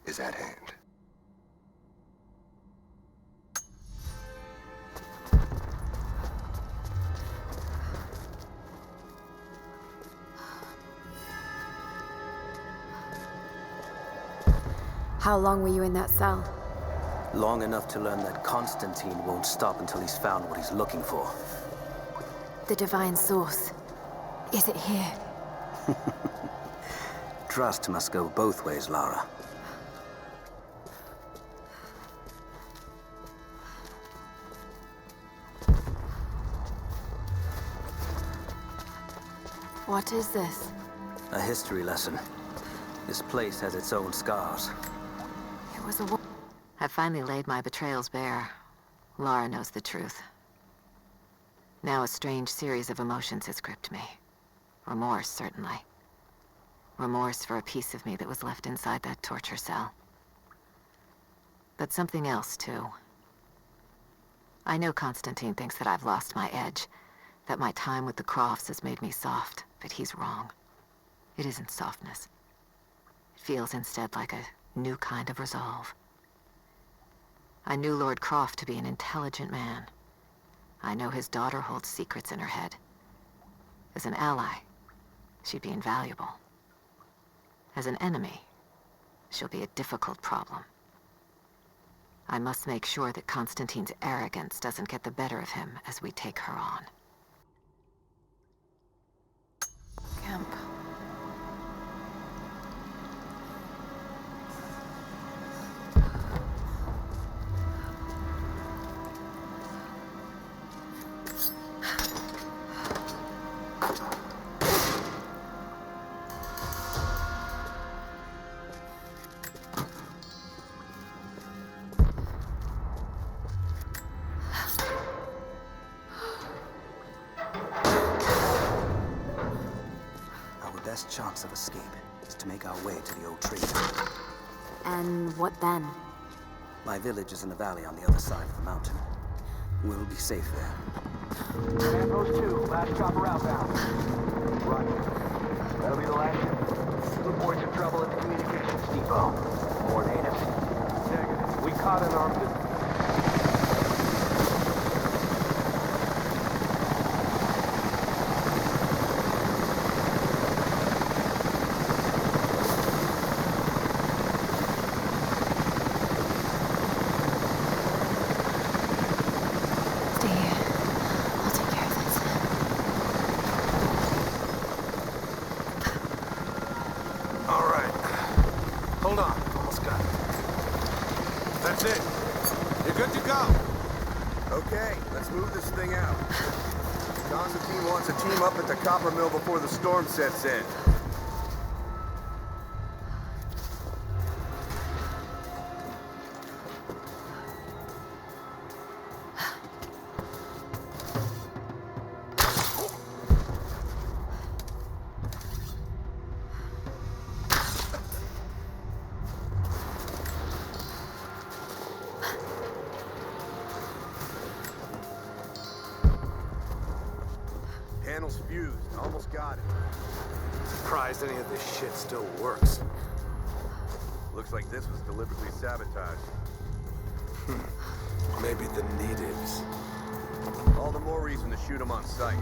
is at hand. How long were you in that cell? Long enough to learn that Constantine won't stop until he's found what he's looking for. The divine source. Is it here? Trust must go both ways, Lara. What is this? A history lesson. This place has its own scars. It was a I've finally laid my betrayals bare. Lara knows the truth. Now a strange series of emotions has gripped me. Remorse, certainly. Remorse for a piece of me that was left inside that torture cell. But something else, too. I know Constantine thinks that I've lost my edge, that my time with the Crofts has made me soft, but he's wrong. It isn't softness. It feels instead like a new kind of resolve. I knew Lord Croft to be an intelligent man. I know his daughter holds secrets in her head. As an ally, she'd be invaluable. As an enemy, she'll be a difficult problem. I must make sure that Constantine's arrogance doesn't get the better of him as we take her on. Camp. Best chance of escape is to make our way to the old tree. And what then? My village is in a valley on the other side of the mountain. We'll be safe there. Man post 2, last chopper outbound. Roger. That'll be the last ship. Reports of trouble at the communications depot. More natives? Negative. We caught an armed... Copper mill before the storm sets in. Panel's fused. Almost got it. Surprised any of this shit still works. Looks like this was deliberately sabotaged. Maybe the natives. All the more reason to shoot them on sight.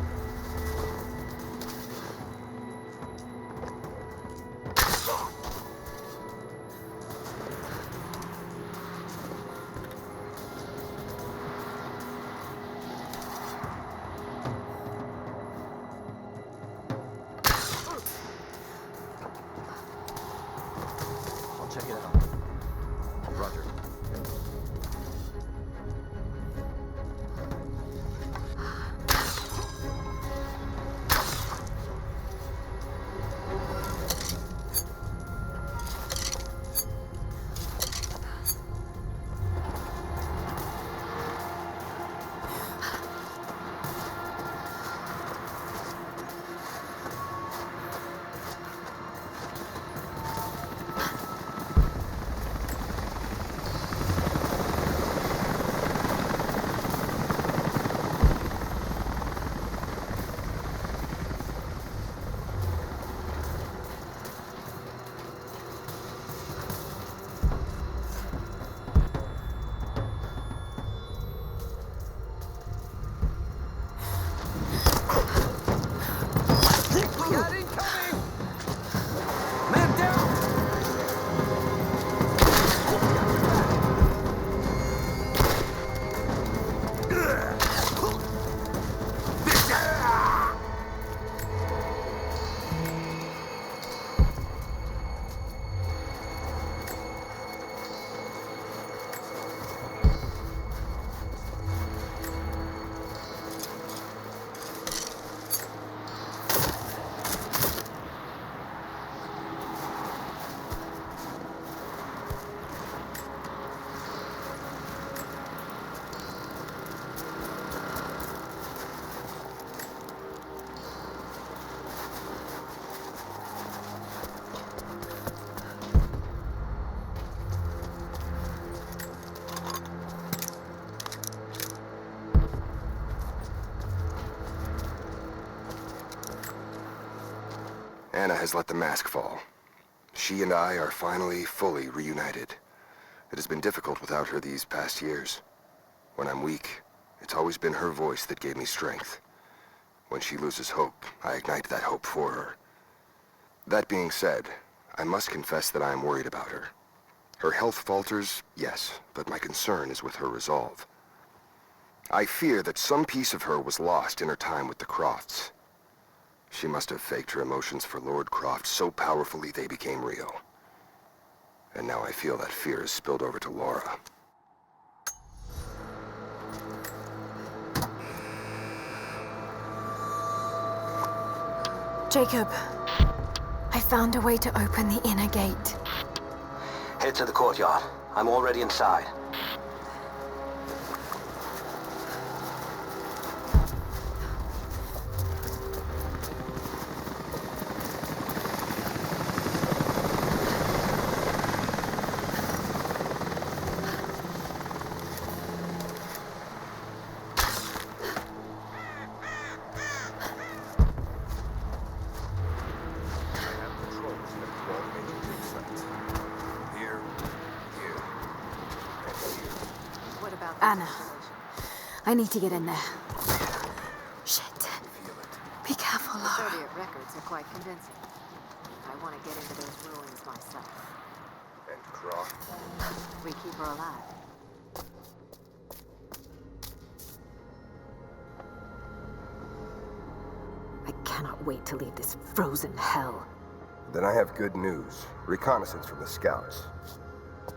Anna has let the mask fall. She and I are finally fully reunited. It has been difficult without her these past years. When I'm weak, it's always been her voice that gave me strength. When she loses hope, I ignite that hope for her. That being said, I must confess that I am worried about her. Her health falters, yes, but my concern is with her resolve. I fear that some piece of her was lost in her time with the Crofts. She must have faked her emotions for Lord Croft so powerfully they became real. And now I feel that fear has spilled over to Lara. Jacob, I found a way to open the inner gate. Head to the courtyard. I'm already inside. Anna, I need to get in there. Shit. Be careful, Lara. The Soviet records are quite convincing. I want to get into those ruins myself. And Croft? We keep her alive. I cannot wait to leave this frozen hell. Then I have good news. Reconnaissance from the scouts.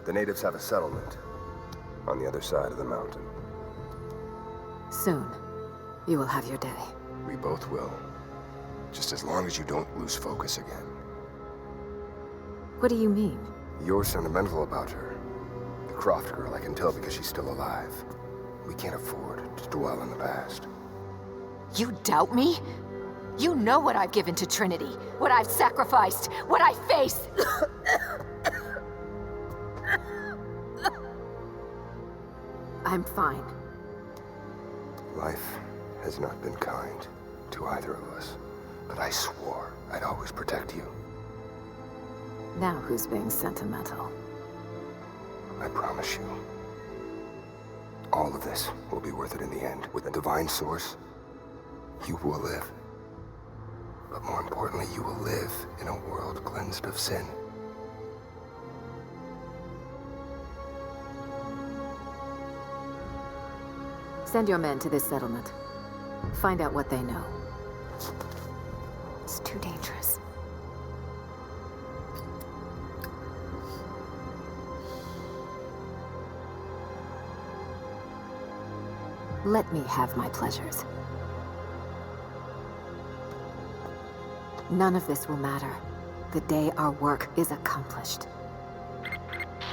The natives have a settlement on the other side of the mountain. Soon, you will have your day. We both will. Just as long as you don't lose focus again. What do you mean? You're sentimental about her. The Croft girl, I can tell because she's still alive. We can't afford to dwell in the past. You doubt me? You know what I've given to Trinity, what I've sacrificed, what I face. I'm fine. Life has not been kind to either of us, but I swore I'd always protect you. Now who's being sentimental? I promise you. All of this will be worth it in the end. With the divine source, you will live. But more importantly, you will live in a world cleansed of sin. Send your men to this settlement. Find out what they know. It's too dangerous. Let me have my pleasures. None of this will matter the day our work is accomplished.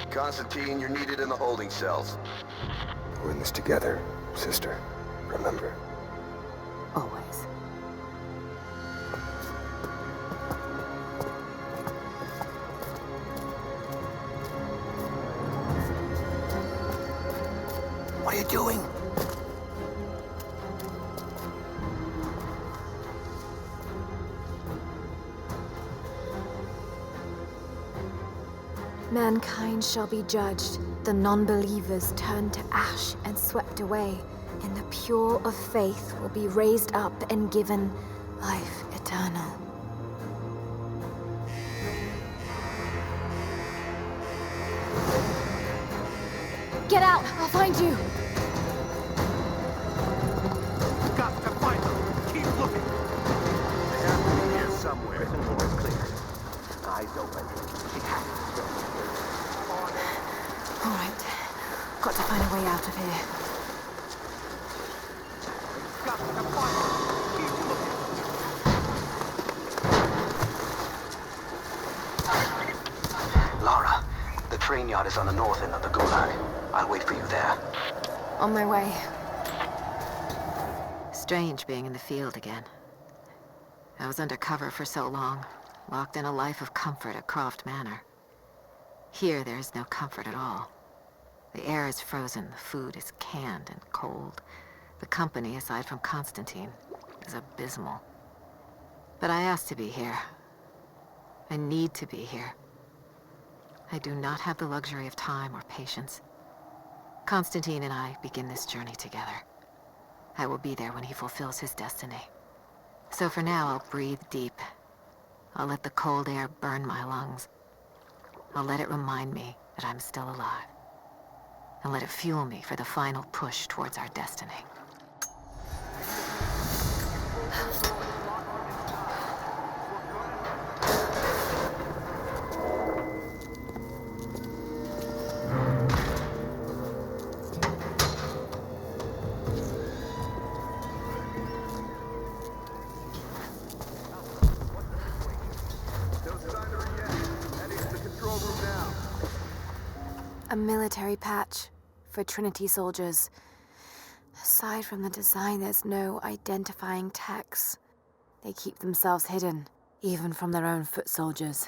Constantine, you're needed in the holding cells. We're in this together, sister. Remember. Always. What are you doing? Mankind shall be judged, the non-believers turned to ash and swept away, and the pure of faith will be raised up and given life eternal. Get out! I'll find you! We've got to find them! Keep looking! They have to be here somewhere. Prison door is clear. Eyes open. She has to still be here. All right. Got to find a way out of here. We've got to find them! Keep looking! Lara, the train yard is on the north end of the Gulag. I'll wait for you there. On my way. Strange being in the field again. I was undercover for so long, locked in a life of comfort at Croft Manor. Here, there is no comfort at all. The air is frozen, the food is canned and cold. The company, aside from Constantine, is abysmal. But I asked to be here. I need to be here. I do not have the luxury of time or patience. Constantine and I begin this journey together. I will be there when he fulfills his destiny. So for now, I'll breathe deep. I'll let the cold air burn my lungs. I'll let it remind me that I'm still alive. And let it fuel me for the final push towards our destiny. A military patch for Trinity soldiers. Aside from the design, there's no identifying text. They keep themselves hidden, even from their own foot soldiers.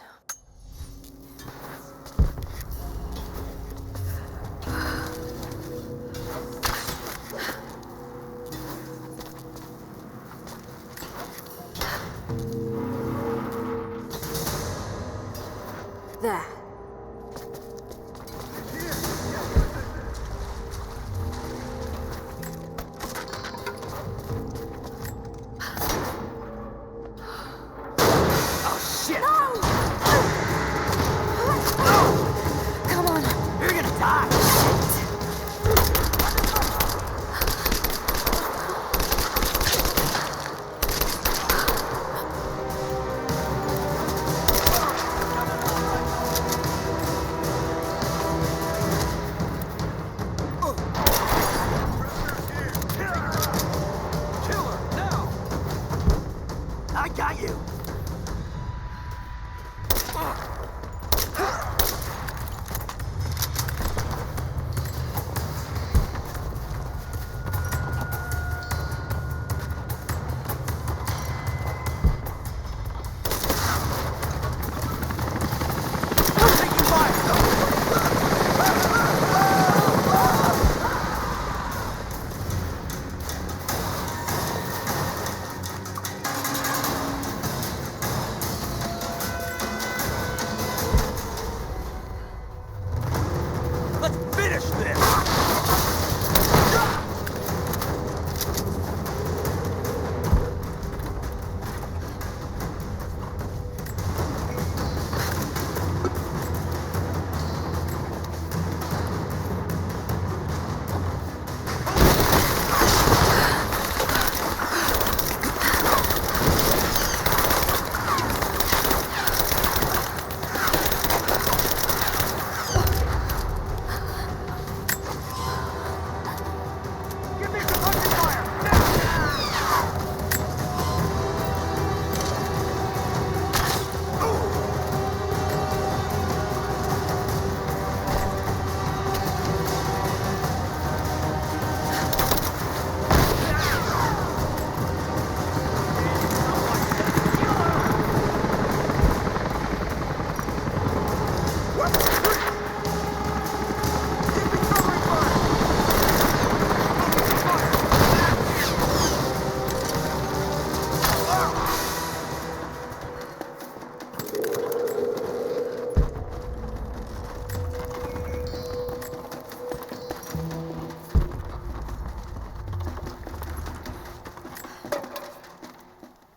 There.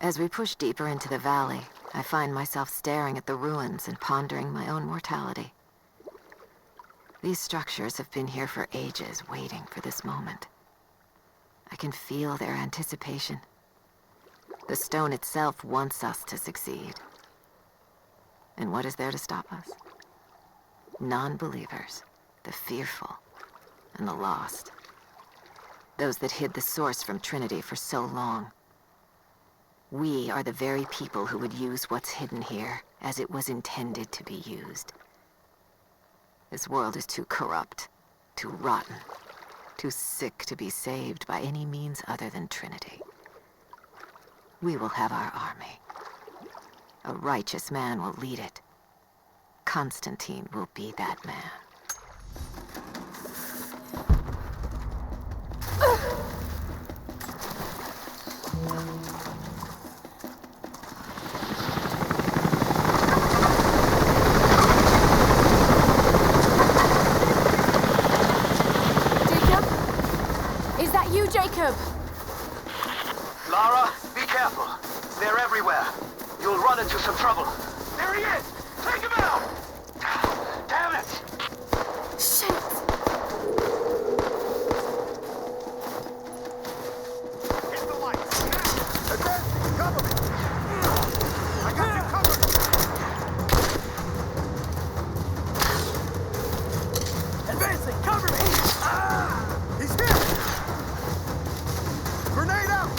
As we push deeper into the valley, I find myself staring at the ruins and pondering my own mortality. These structures have been here for ages, waiting for this moment. I can feel their anticipation. The stone itself wants us to succeed. And what is there to stop us? Non-believers, the fearful, and the lost. Those that hid the source from Trinity for so long. We are the very people who would use what's hidden here as it was intended to be used. This world is too corrupt, too rotten, too sick to be saved by any means other than Trinity. We will have our army. A righteous man will lead it. Constantine will be that man. run into some trouble. There he is! Take him out! Damn it! Shit! Hit the lights! Advance! Cover me! I got you covered! Advancing! Cover me! He's here! Grenade out!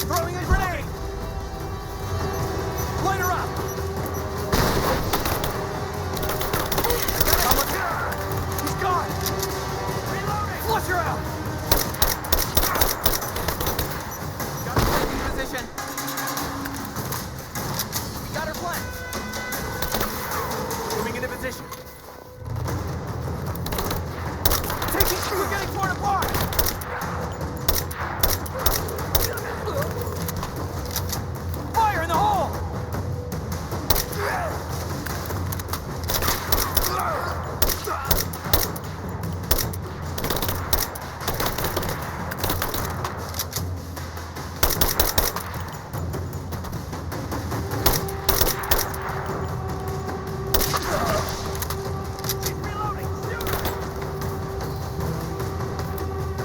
Throwing a grenade! Light her up! He's gone! Reloading! Flush her out! Got her in position. We got her flanked. Moving into position. We're getting torn apart! Fire in the hole! Keep reloading! Shoot!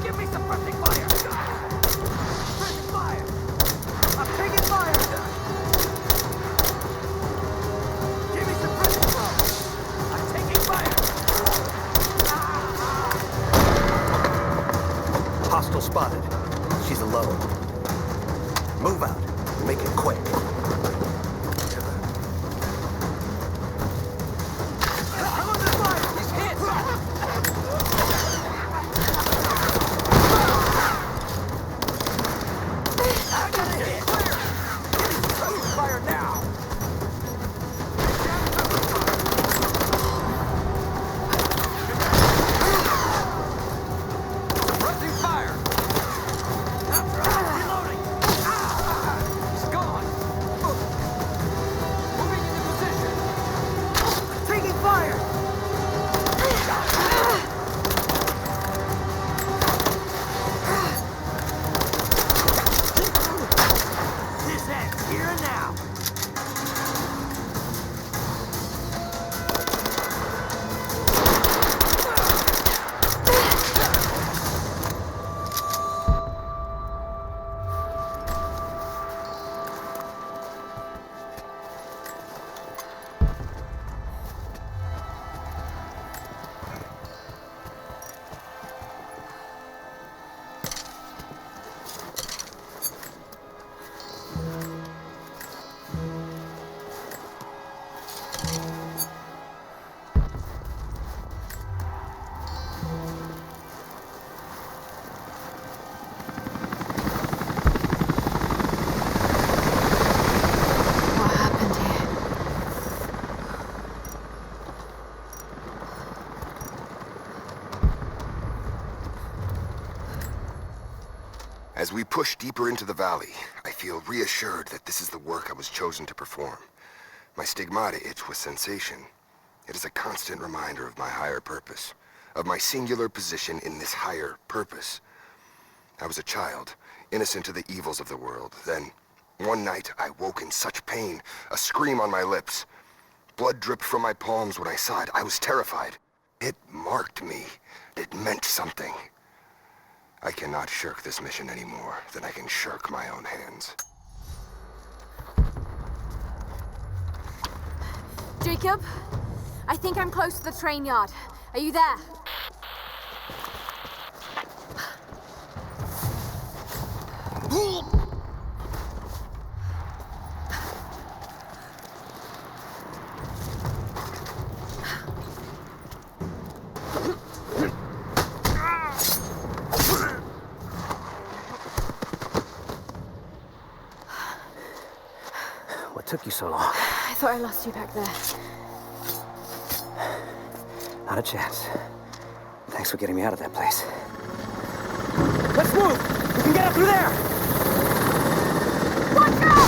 Give me suppressing fire! Suppressing fire! I'm taking fire! Give me suppressing fire! I'm taking fire! Hostile spotted. She's alone. Move out. Make it quick. I'm under fire! He's hit! I got a hit! Clear! Fire now! Suppressing fire! Reloading! He's gone! Moving into position! Taking fire! This ends here and now! What happened here? As we push deeper into the valley, I feel reassured that this is the work I was chosen to perform. My stigmata itch with sensation. It is a constant reminder of my higher purpose, of my singular position in this higher purpose. I was a child, innocent to the evils of the world. Then, one night, I woke in such pain, a scream on my lips. Blood dripped from my palms when I saw it. I was terrified. It marked me. It meant something. I cannot shirk this mission any more than I can shirk my own hands. Jacob? I think I'm close to the train yard. Are you there? What took you so long? I thought I lost you back there. Not a chance. Thanks for getting me out of that place. Let's move! We can get up through there! Watch out!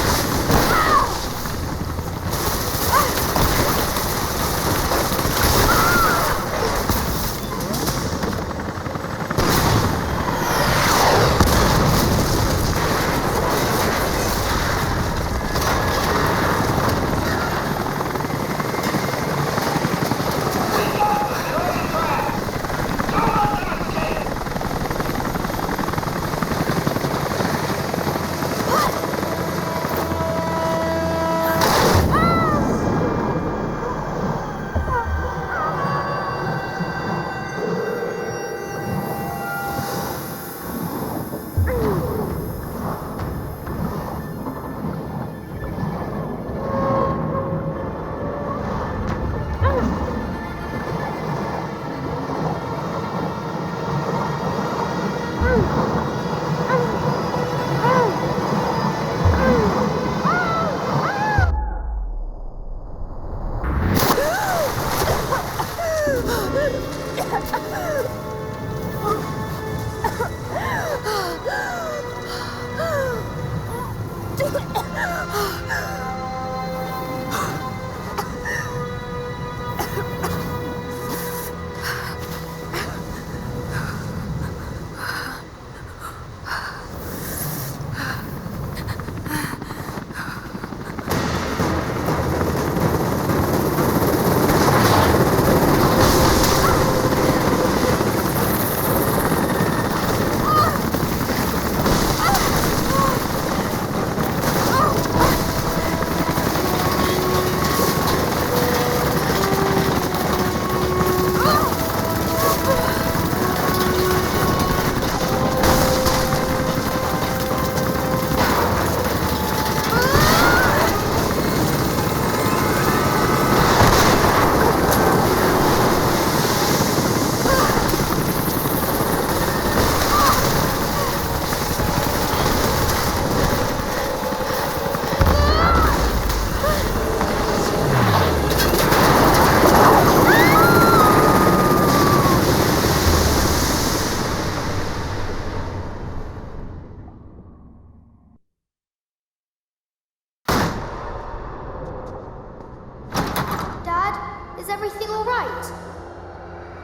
Is everything all right?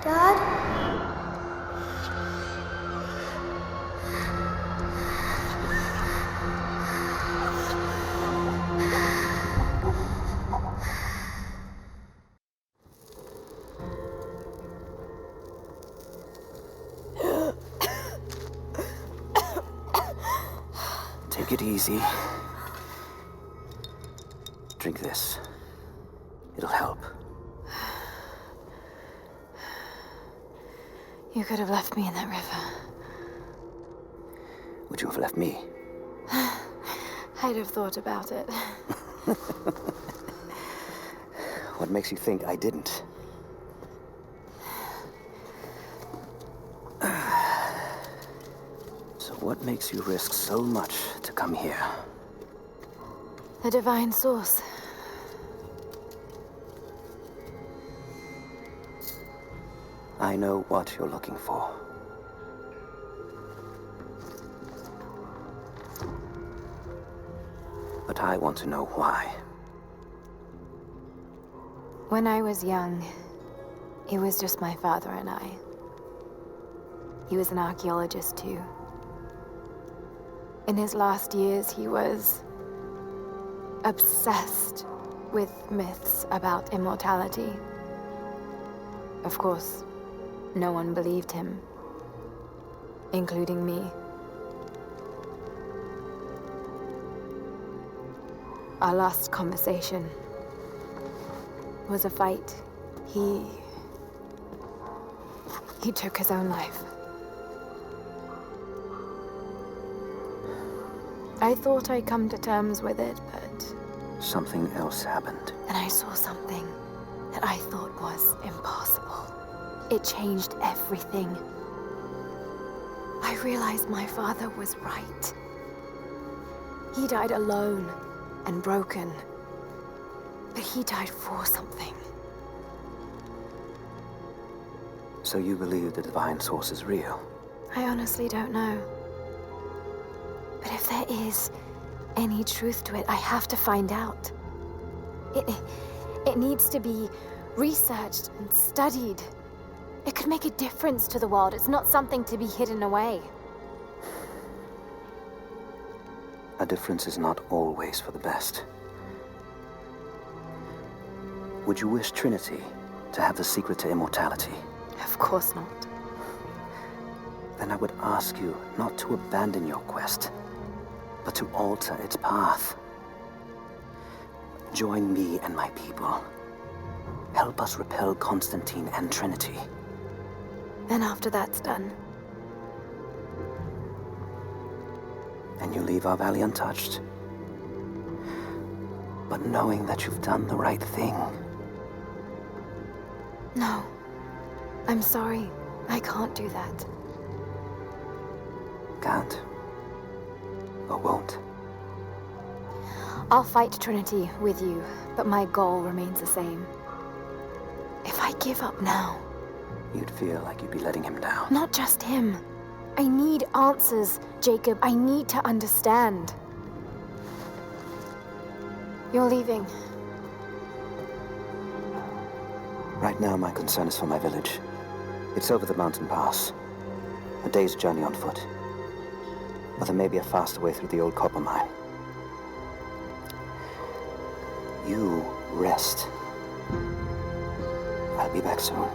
Dad? Take it easy. Drink this. It'll help. You could have left me in that river. Would you have left me? I'd have thought about it. What makes you think I didn't? So what makes you risk so much to come here? The divine source. I know what you're looking for. But I want to know why. When I was young, it was just my father and I. He was an archaeologist too. In his last years, he was obsessed with myths about immortality. Of course, no one believed him, including me. Our last conversation was a fight. He took his own life. I thought I'd come to terms with it, but... Something else happened. And I saw something that I thought was impossible. It changed everything. I realized my father was right. He died alone and broken, but he died for something. So you believe the divine source is real? I honestly don't know. But if there is any truth to it, I have to find out. It needs to be researched and studied. It could make a difference to the world. It's not something to be hidden away. A difference is not always for the best. Would you wish Trinity to have the secret to immortality? Of course not. Then I would ask you not to abandon your quest, but to alter its path. Join me and my people. Help us repel Constantine and Trinity. Then after that's done, and you leave our valley untouched, but knowing that you've done the right thing. No. I'm sorry. I can't do that. Can't? Or won't? I'll fight Trinity with you, but my goal remains the same. If I give up now... You'd feel like you'd be letting him down. Not just him. I need answers, Jacob. I need to understand. You're leaving. Right now, my concern is for my village. It's over the mountain pass. A day's journey on foot. But there may be a faster way through the old copper mine. You rest. I'll be back soon.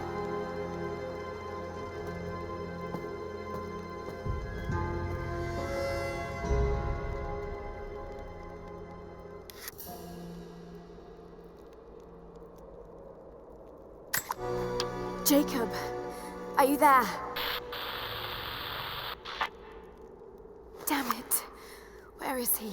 Jacob, are you there? Damn it. Where is he?